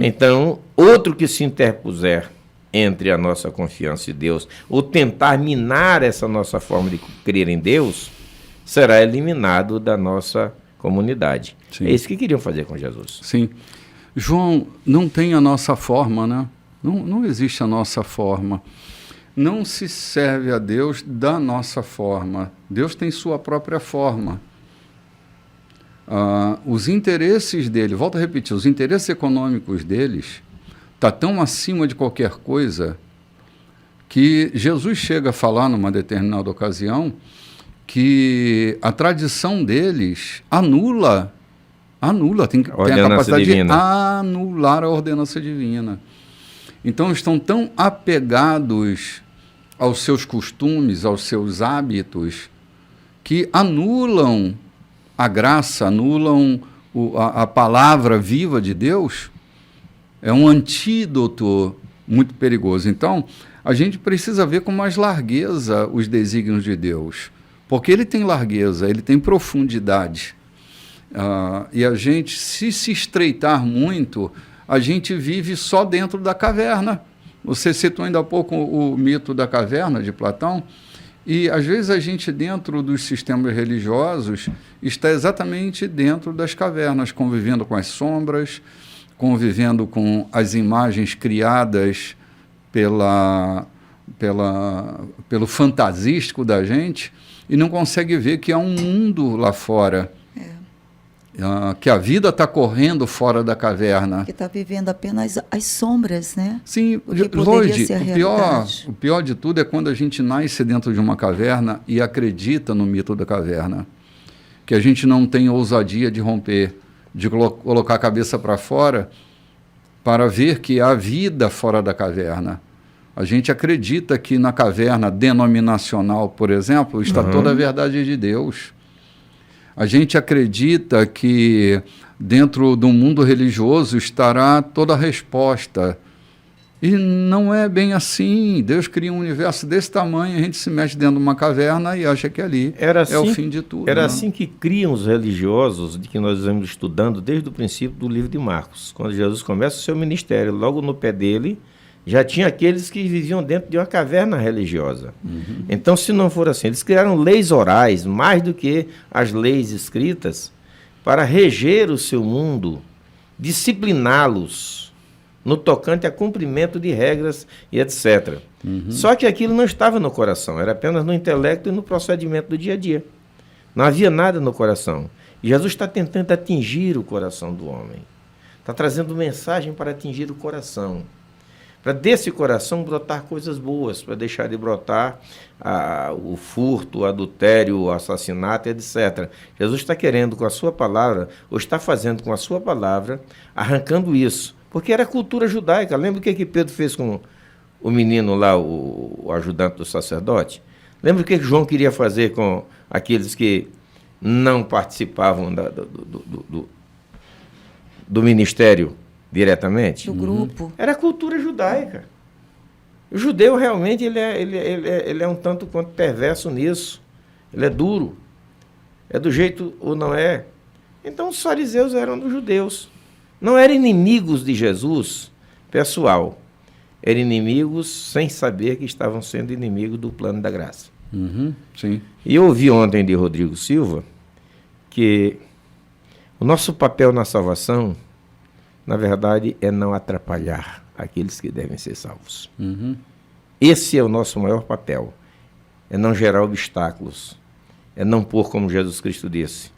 Então, outro que se interpuser entre a nossa confiança em Deus, ou tentar minar essa nossa forma de crer em Deus, será eliminado da nossa comunidade. Sim. É isso que queriam fazer com Jesus. Sim. João, não tem a nossa forma, né? Não existe a nossa forma. Não se serve a Deus da nossa forma. Deus tem sua própria forma. Os interesses dele, volto a repetir, os interesses econômicos deles está tão acima de qualquer coisa que Jesus chega a falar numa determinada ocasião que a tradição deles anula, tem a capacidade divina de anular a ordenança divina. Então estão tão apegados aos seus costumes, aos seus hábitos, que anulam a graça, anulam a palavra viva de Deus. É um antídoto muito perigoso. Então, a gente precisa ver com mais largueza os desígnios de Deus, porque ele tem largueza, ele tem profundidade. E a gente, se estreitar muito, a gente vive só dentro da caverna. Você citou ainda há pouco o mito da caverna de Platão, e às vezes a gente, dentro dos sistemas religiosos, está exatamente dentro das cavernas, convivendo com as sombras, convivendo com as imagens criadas pelo fantasístico da gente, e não consegue ver que há um mundo lá fora. que a vida está correndo fora da caverna. Que está vivendo apenas as sombras, né? Sim, hoje o pior de tudo é quando a gente nasce dentro de uma caverna e acredita no mito da caverna. Que a gente não tem ousadia de romper, de colocar a cabeça para fora para ver que há vida fora da caverna. A gente acredita que na caverna denominacional, por exemplo, está toda a verdade de Deus. A gente acredita que dentro do mundo religioso estará toda a resposta. E não é bem assim. Deus cria um universo desse tamanho, a gente se mete dentro de uma caverna e acha que ali é o fim de tudo. Era assim que criam os religiosos, de que nós estamos estudando desde o princípio do livro de Marcos. Quando Jesus começa o seu ministério, logo no pé dele, já tinha aqueles que viviam dentro de uma caverna religiosa. Então, se não for assim, eles criaram leis orais, mais do que as leis escritas, para reger o seu mundo, discipliná-los no tocante a cumprimento de regras e etc. Só que aquilo não estava no coração, era apenas no intelecto e no procedimento do dia a dia. Não havia nada no coração. E Jesus está tentando atingir o coração do homem. Está trazendo mensagem para atingir o coração. Para desse coração brotar coisas boas, para deixar de brotar o furto, o adultério, o assassinato, etc. Jesus está querendo com a sua palavra, ou está fazendo com a sua palavra, arrancando isso. Porque era cultura judaica. Lembra o que Pedro fez com o menino lá, o ajudante do sacerdote? Lembra o que João queria fazer com aqueles que não participavam do ministério diretamente? Do grupo. Era cultura judaica. O judeu realmente ele é um tanto quanto perverso nisso. Ele é duro. É do jeito ou não é. Então os fariseus eram dos judeus. Não eram inimigos de Jesus, pessoal. Eram inimigos sem saber que estavam sendo inimigos do plano da graça. Sim. E eu ouvi ontem de Rodrigo Silva que o nosso papel na salvação, na verdade, é não atrapalhar aqueles que devem ser salvos. Esse é o nosso maior papel. É não gerar obstáculos. É não pôr, como Jesus Cristo disse,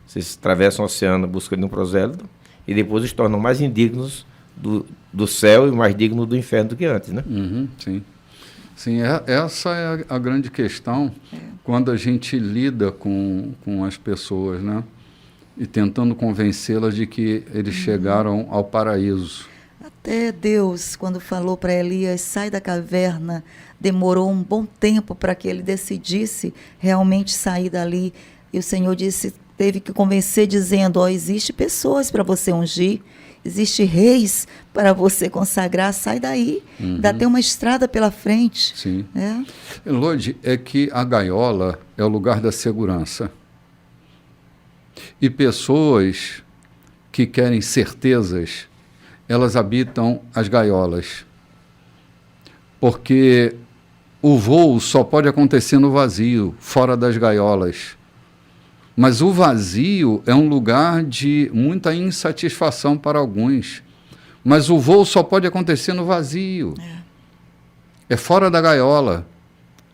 vocês atravessam o oceano em busca de um prosélito e depois os tornam mais indignos do céu e mais dignos do inferno do que antes, né? Sim. Sim, essa é a grande questão quando a gente lida com as pessoas, né? E tentando convencê-las de que eles chegaram ao paraíso. Até Deus, quando falou para Elias, sai da caverna, demorou um bom tempo para que ele decidisse realmente sair dali. E o Senhor disse, teve que convencer dizendo, existe pessoas para você ungir, existe reis para você consagrar, sai daí, ainda tem uma estrada pela frente. Sim. Lodi, é que a gaiola é o lugar da segurança. E pessoas que querem certezas, elas habitam as gaiolas. Porque o voo só pode acontecer no vazio, fora das gaiolas. Mas o vazio é um lugar de muita insatisfação para alguns. Mas o voo só pode acontecer no vazio. É fora da gaiola.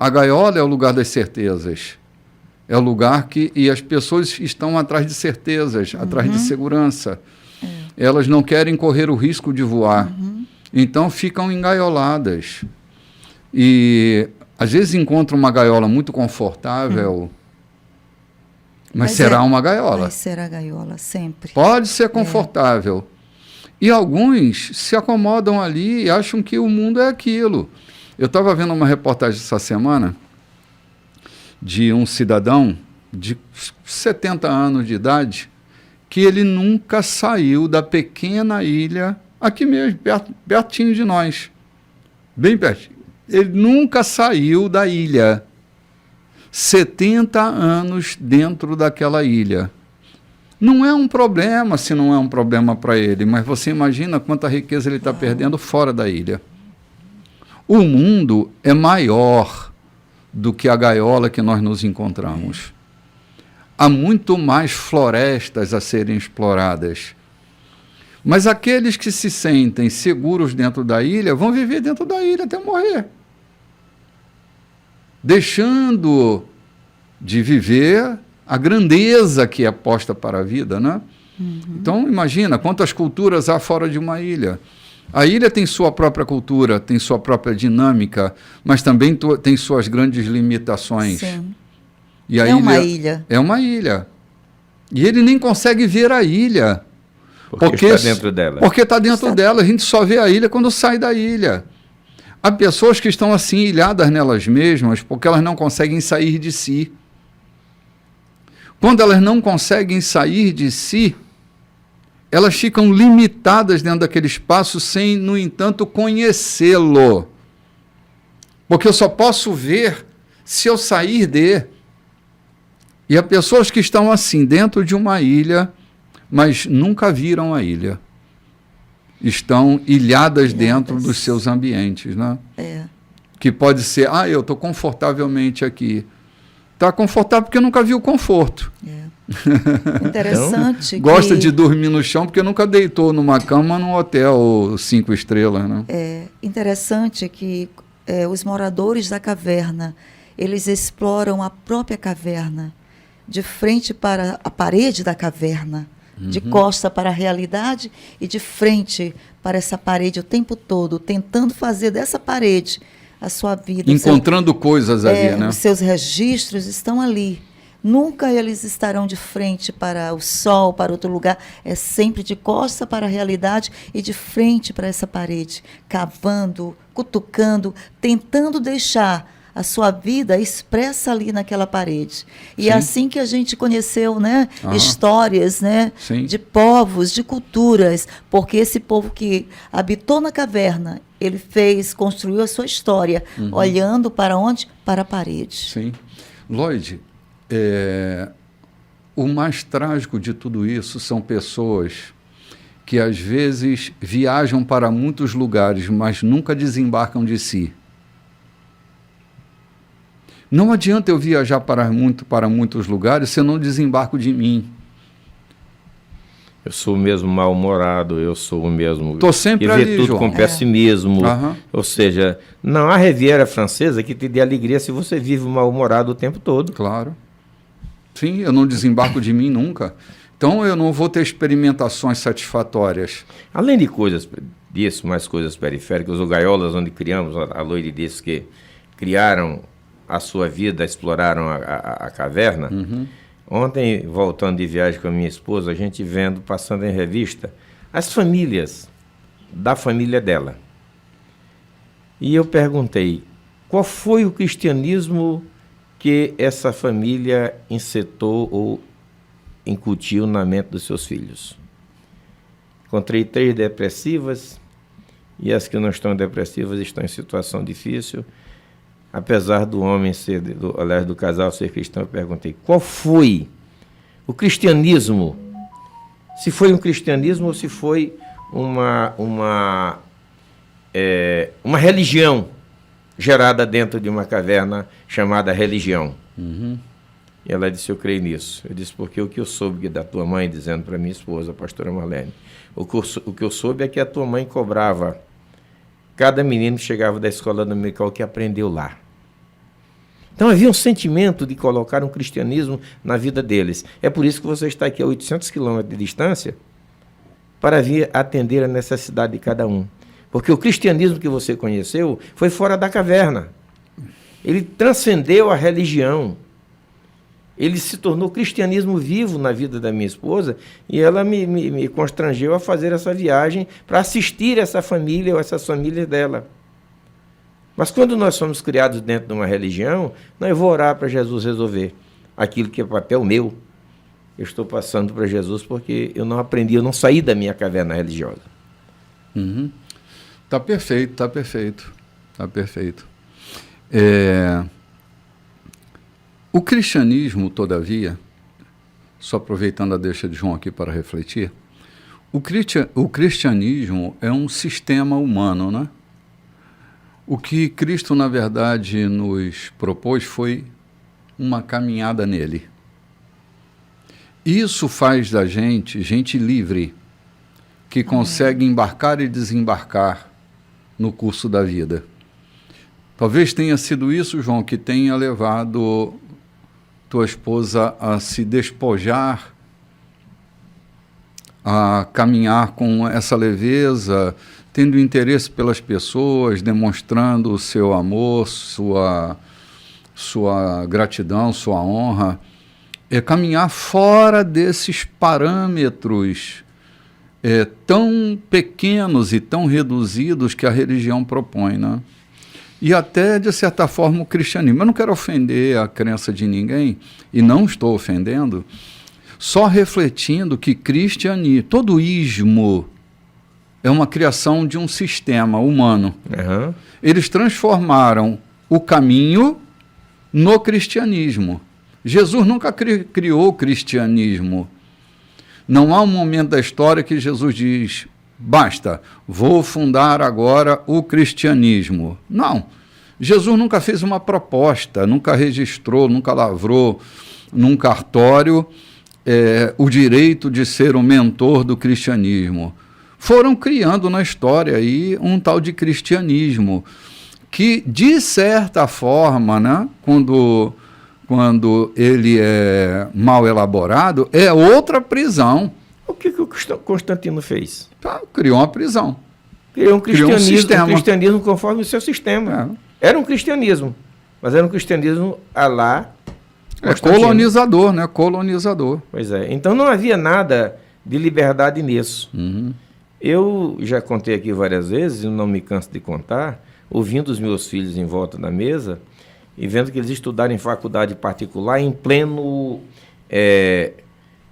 A gaiola é o lugar das certezas. É o lugar e as pessoas estão atrás de certezas, atrás de segurança. Elas não querem correr o risco de voar. Então ficam engaioladas. E às vezes encontram uma gaiola muito confortável, mas será uma gaiola. Mas será gaiola, sempre. Pode ser confortável. E alguns se acomodam ali e acham que o mundo é aquilo. Eu estava vendo uma reportagem essa semana de um cidadão de 70 anos de idade que ele nunca saiu da pequena ilha, aqui mesmo, pertinho de nós, bem pertinho. Ele nunca saiu da ilha. 70 anos dentro daquela ilha. Não é um problema se não é um problema para ele, mas você imagina quanta riqueza ele está perdendo fora da ilha. O mundo é maior do que a gaiola que nós nos encontramos. Há muito mais florestas a serem exploradas. Mas aqueles que se sentem seguros dentro da ilha vão viver dentro da ilha até morrer. Deixando de viver a grandeza que é posta para a vida, né? Então, imagina quantas culturas há fora de uma ilha. A ilha tem sua própria cultura, tem sua própria dinâmica, mas também tem suas grandes limitações. Sim. E a Uma ilha. É uma ilha. E ele nem consegue ver a ilha. Porque está dentro dela. Porque está dentro dela. A gente só vê a ilha quando sai da ilha. Há pessoas que estão assim ilhadas nelas mesmas porque elas não conseguem sair de si. Quando elas não conseguem sair de si, elas ficam limitadas dentro daquele espaço sem, no entanto, conhecê-lo. Porque eu só posso ver se eu sair de. E há pessoas que estão assim, dentro de uma ilha, mas nunca viram a ilha. Estão ilhadas dentro dos seus ambientes, né? Que pode ser, eu estou confortavelmente aqui. Está confortável porque nunca viu conforto. Interessante. Gosta de dormir no chão porque nunca deitou numa cama num hotel 5 estrelas, né? É interessante que os moradores da caverna, eles exploram a própria caverna, de frente para a parede da caverna, de costa para a realidade e de frente para essa parede o tempo todo, tentando fazer dessa parede a sua vida. Encontrando coisas ali, né? Os seus registros estão ali. Nunca eles estarão de frente para o sol, para outro lugar. É sempre de costa para a realidade e de frente para essa parede, cavando, cutucando, tentando deixar a sua vida expressa ali naquela parede. E é assim que a gente conheceu, né, histórias, né, de povos, de culturas, porque esse povo que habitou na caverna, ele construiu a sua história, olhando para onde? Para a parede. Sim. Lloyd, o mais trágico de tudo isso são pessoas que às vezes viajam para muitos lugares, mas nunca desembarcam de si. Não adianta eu viajar para muitos lugares se eu não desembarco de mim. Eu sou o mesmo mal-humorado, eu sou o mesmo... Estou sempre que ali, vê tudo João. com pessimismo. Ou seja, não há Riviera Francesa que te dê alegria se você vive mal-humorado o tempo todo. Claro. Sim, eu não desembarco de mim nunca. Então eu não vou ter experimentações satisfatórias. Além de coisas disso, mais coisas periféricas, o Gaiolas, onde criamos, a Lloyd disse que criaram a sua vida, exploraram a caverna. Ontem, voltando de viagem com a minha esposa, a gente vendo, passando em revista, as famílias da família dela. E eu perguntei, qual foi o cristianismo que essa família insetou ou incutiu na mente dos seus filhos? Encontrei 3 depressivas, e as que não estão depressivas estão em situação difícil. Apesar do homem ser, aliás, do casal ser cristão, eu perguntei, qual foi o cristianismo? Se foi um cristianismo ou se foi uma religião gerada dentro de uma caverna chamada religião. E ela disse, eu creio nisso. Eu disse, porque o que eu soube da tua mãe, dizendo para minha esposa, a pastora Marlene, o que eu soube é que a tua mãe cobrava cada menino que chegava da escola dominical que aprendeu lá. Então havia um sentimento de colocar um cristianismo na vida deles. É por isso que você está aqui a 800 quilômetros de distância para vir atender a necessidade de cada um. Porque o cristianismo que você conheceu foi fora da caverna. Ele transcendeu a religião. Ele se tornou cristianismo vivo na vida da minha esposa e ela me constrangeu a fazer essa viagem para assistir essa família ou essas famílias dela. Mas quando nós somos criados dentro de uma religião, não, eu vou orar para Jesus resolver aquilo que é papel meu. Eu estou passando para Jesus porque eu não aprendi, eu não saí da minha caverna religiosa. Tá perfeito, tá perfeito, tá perfeito. O cristianismo, todavia, só aproveitando a deixa de João aqui para refletir, o cristianismo é um sistema humano, né? O que Cristo, na verdade, nos propôs foi uma caminhada nele. Isso faz da gente livre, que consegue embarcar e desembarcar no curso da vida. Talvez tenha sido isso, João, que tenha levado tua esposa a se despojar a caminhar com essa leveza, tendo interesse pelas pessoas, demonstrando o seu amor, sua gratidão, sua honra, é caminhar fora desses parâmetros tão pequenos e tão reduzidos que a religião propõe, né? E até, de certa forma, o cristianismo. Eu não quero ofender a crença de ninguém, e não estou ofendendo, só refletindo que cristianismo, todo ismo, é uma criação de um sistema humano. Uhum. Eles transformaram o caminho no cristianismo. Jesus nunca criou o cristianismo. Não há um momento da história que Jesus diz, basta, vou fundar agora o cristianismo. Não. Jesus nunca fez uma proposta, nunca registrou, nunca lavrou num cartório o direito de ser o mentor do cristianismo. Foram criando na história aí um tal de cristianismo, que, de certa forma, né, quando ele é mal elaborado, é outra prisão. O que o Constantino fez? Criou uma prisão. Criou um sistema. Um cristianismo conforme o seu sistema. Era um cristianismo, mas era um cristianismo à lá colonizador, né? Colonizador. Pois é. Então não havia nada de liberdade nisso. Uhum. Eu já contei aqui várias vezes, e não me canso de contar, ouvindo os meus filhos em volta da mesa e vendo que eles estudaram em faculdade particular em pleno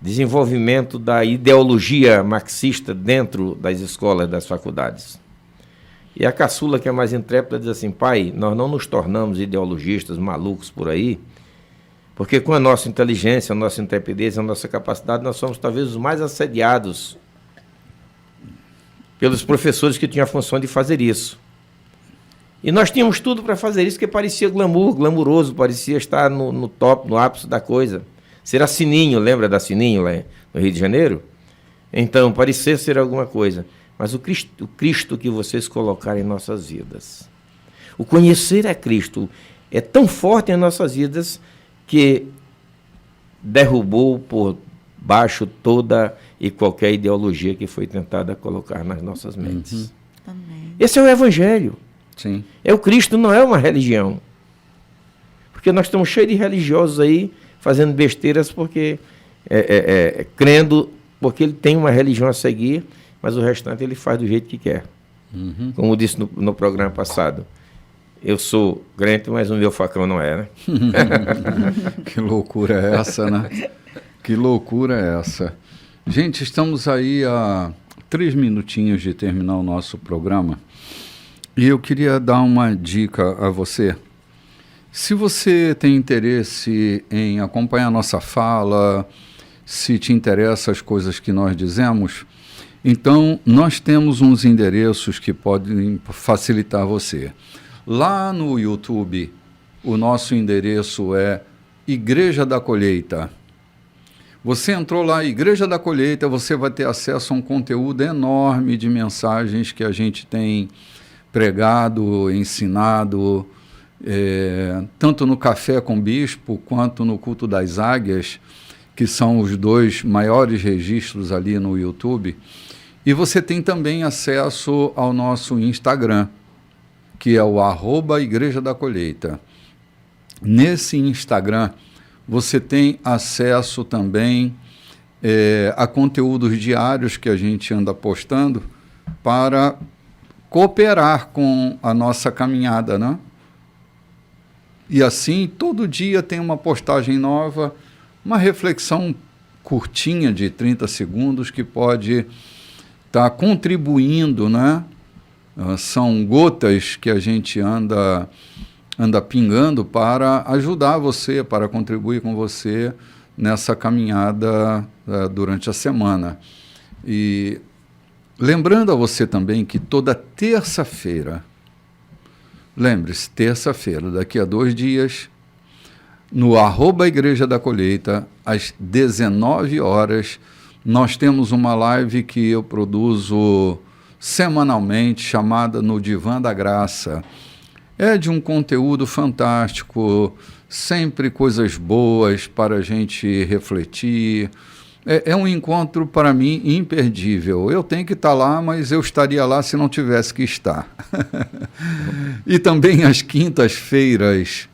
desenvolvimento da ideologia marxista dentro das escolas, das faculdades. E a caçula, que é mais intrépida, diz assim, pai, nós não nos tornamos ideologistas malucos por aí, porque com a nossa inteligência, a nossa intrepidez, a nossa capacidade, nós somos talvez os mais assediados pelos professores que tinham a função de fazer isso. E nós tínhamos tudo para fazer isso, que parecia glamuroso, parecia estar no top, no ápice da coisa. Ser a Sininho, lembra da Sininho lá no Rio de Janeiro? Então, parecia ser alguma coisa. Mas o Cristo que vocês colocaram em nossas vidas, o conhecer a Cristo é tão forte em nossas vidas que derrubou por baixo toda e qualquer ideologia que foi tentada colocar nas nossas mentes. Uhum. Amém. Esse é o Evangelho. Sim. O Cristo não é uma religião. Porque nós estamos cheios de religiosos aí fazendo besteiras porque crendo, porque ele tem uma religião a seguir, mas o restante ele faz do jeito que quer. Uhum. Como eu disse no programa passado, eu sou crente, mas o meu facão não é, né? Que loucura é essa, né? Que loucura é essa? Gente, estamos aí a 3 minutinhos de terminar o nosso programa e eu queria dar uma dica a você. Se você tem interesse em acompanhar nossa fala, se te interessam as coisas que nós dizemos, então nós temos uns endereços que podem facilitar você. Lá no YouTube, o nosso endereço é Igreja da Colheita. Você entrou lá, Igreja da Colheita, você vai ter acesso a um conteúdo enorme de mensagens que a gente tem pregado, ensinado, tanto no Café com Bispo, quanto no Culto das Águias, que são os 2 maiores registros ali no YouTube. E você tem também acesso ao nosso Instagram, que é o @Igreja da Colheita. Nesse Instagram, você tem acesso também a conteúdos diários que a gente anda postando para cooperar com a nossa caminhada, né? E assim, todo dia tem uma postagem nova, uma reflexão curtinha de 30 segundos que pode estar contribuindo, né? São gotas que a gente anda pingando para ajudar você, para contribuir com você nessa caminhada durante a semana. E lembrando a você também que toda terça-feira, lembre-se, terça-feira, daqui a 2 dias, no @Igreja da Colheita, às 19 horas, nós temos uma live que eu produzo semanalmente, chamada No Divã da Graça. É de um conteúdo fantástico, sempre coisas boas para a gente refletir, É um encontro, para mim, imperdível. Eu tenho que estar lá, mas eu estaria lá se não tivesse que estar. E também às quintas-feiras,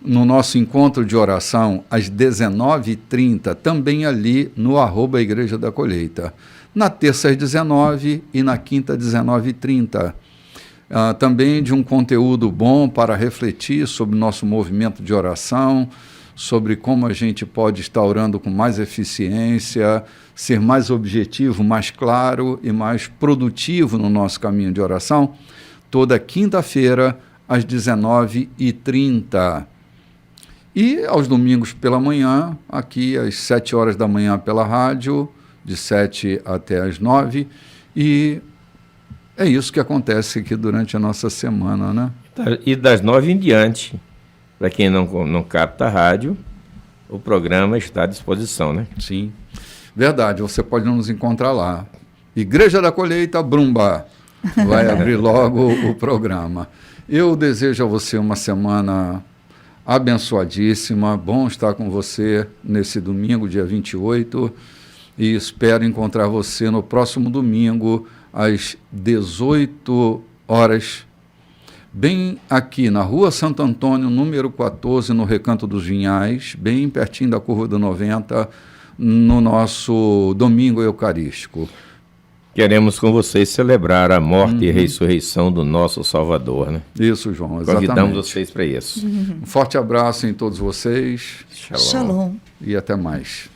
no nosso encontro de oração, às 19h30, também ali no @Igreja da Colheita. Na terça às 19h e na quinta às 19h30. Também de um conteúdo bom para refletir sobre o nosso movimento de oração, sobre como a gente pode estar orando com mais eficiência, ser mais objetivo, mais claro e mais produtivo no nosso caminho de oração, toda quinta-feira, às 19h30. E aos domingos pela manhã, aqui às 7 horas da manhã pela rádio, de 7 até às 9, e é isso que acontece aqui durante a nossa semana, né? E das 9 em diante, para quem não capta a rádio, o programa está à disposição, né? Sim, verdade, você pode nos encontrar lá. Igreja da Colheita, Brumba, vai abrir logo o programa. Eu desejo a você uma semana abençoadíssima, bom estar com você nesse domingo, dia 28, e espero encontrar você no próximo domingo, às 18 horas, bem aqui na Rua Santo Antônio, número 14, no Recanto dos Vinhais, bem pertinho da Curva do 90, no nosso domingo eucarístico. Queremos com vocês celebrar a morte e ressurreição do nosso Salvador, né? Isso, João, exatamente. Convidamos vocês para isso. Um forte abraço em todos vocês. Shalom. E até mais.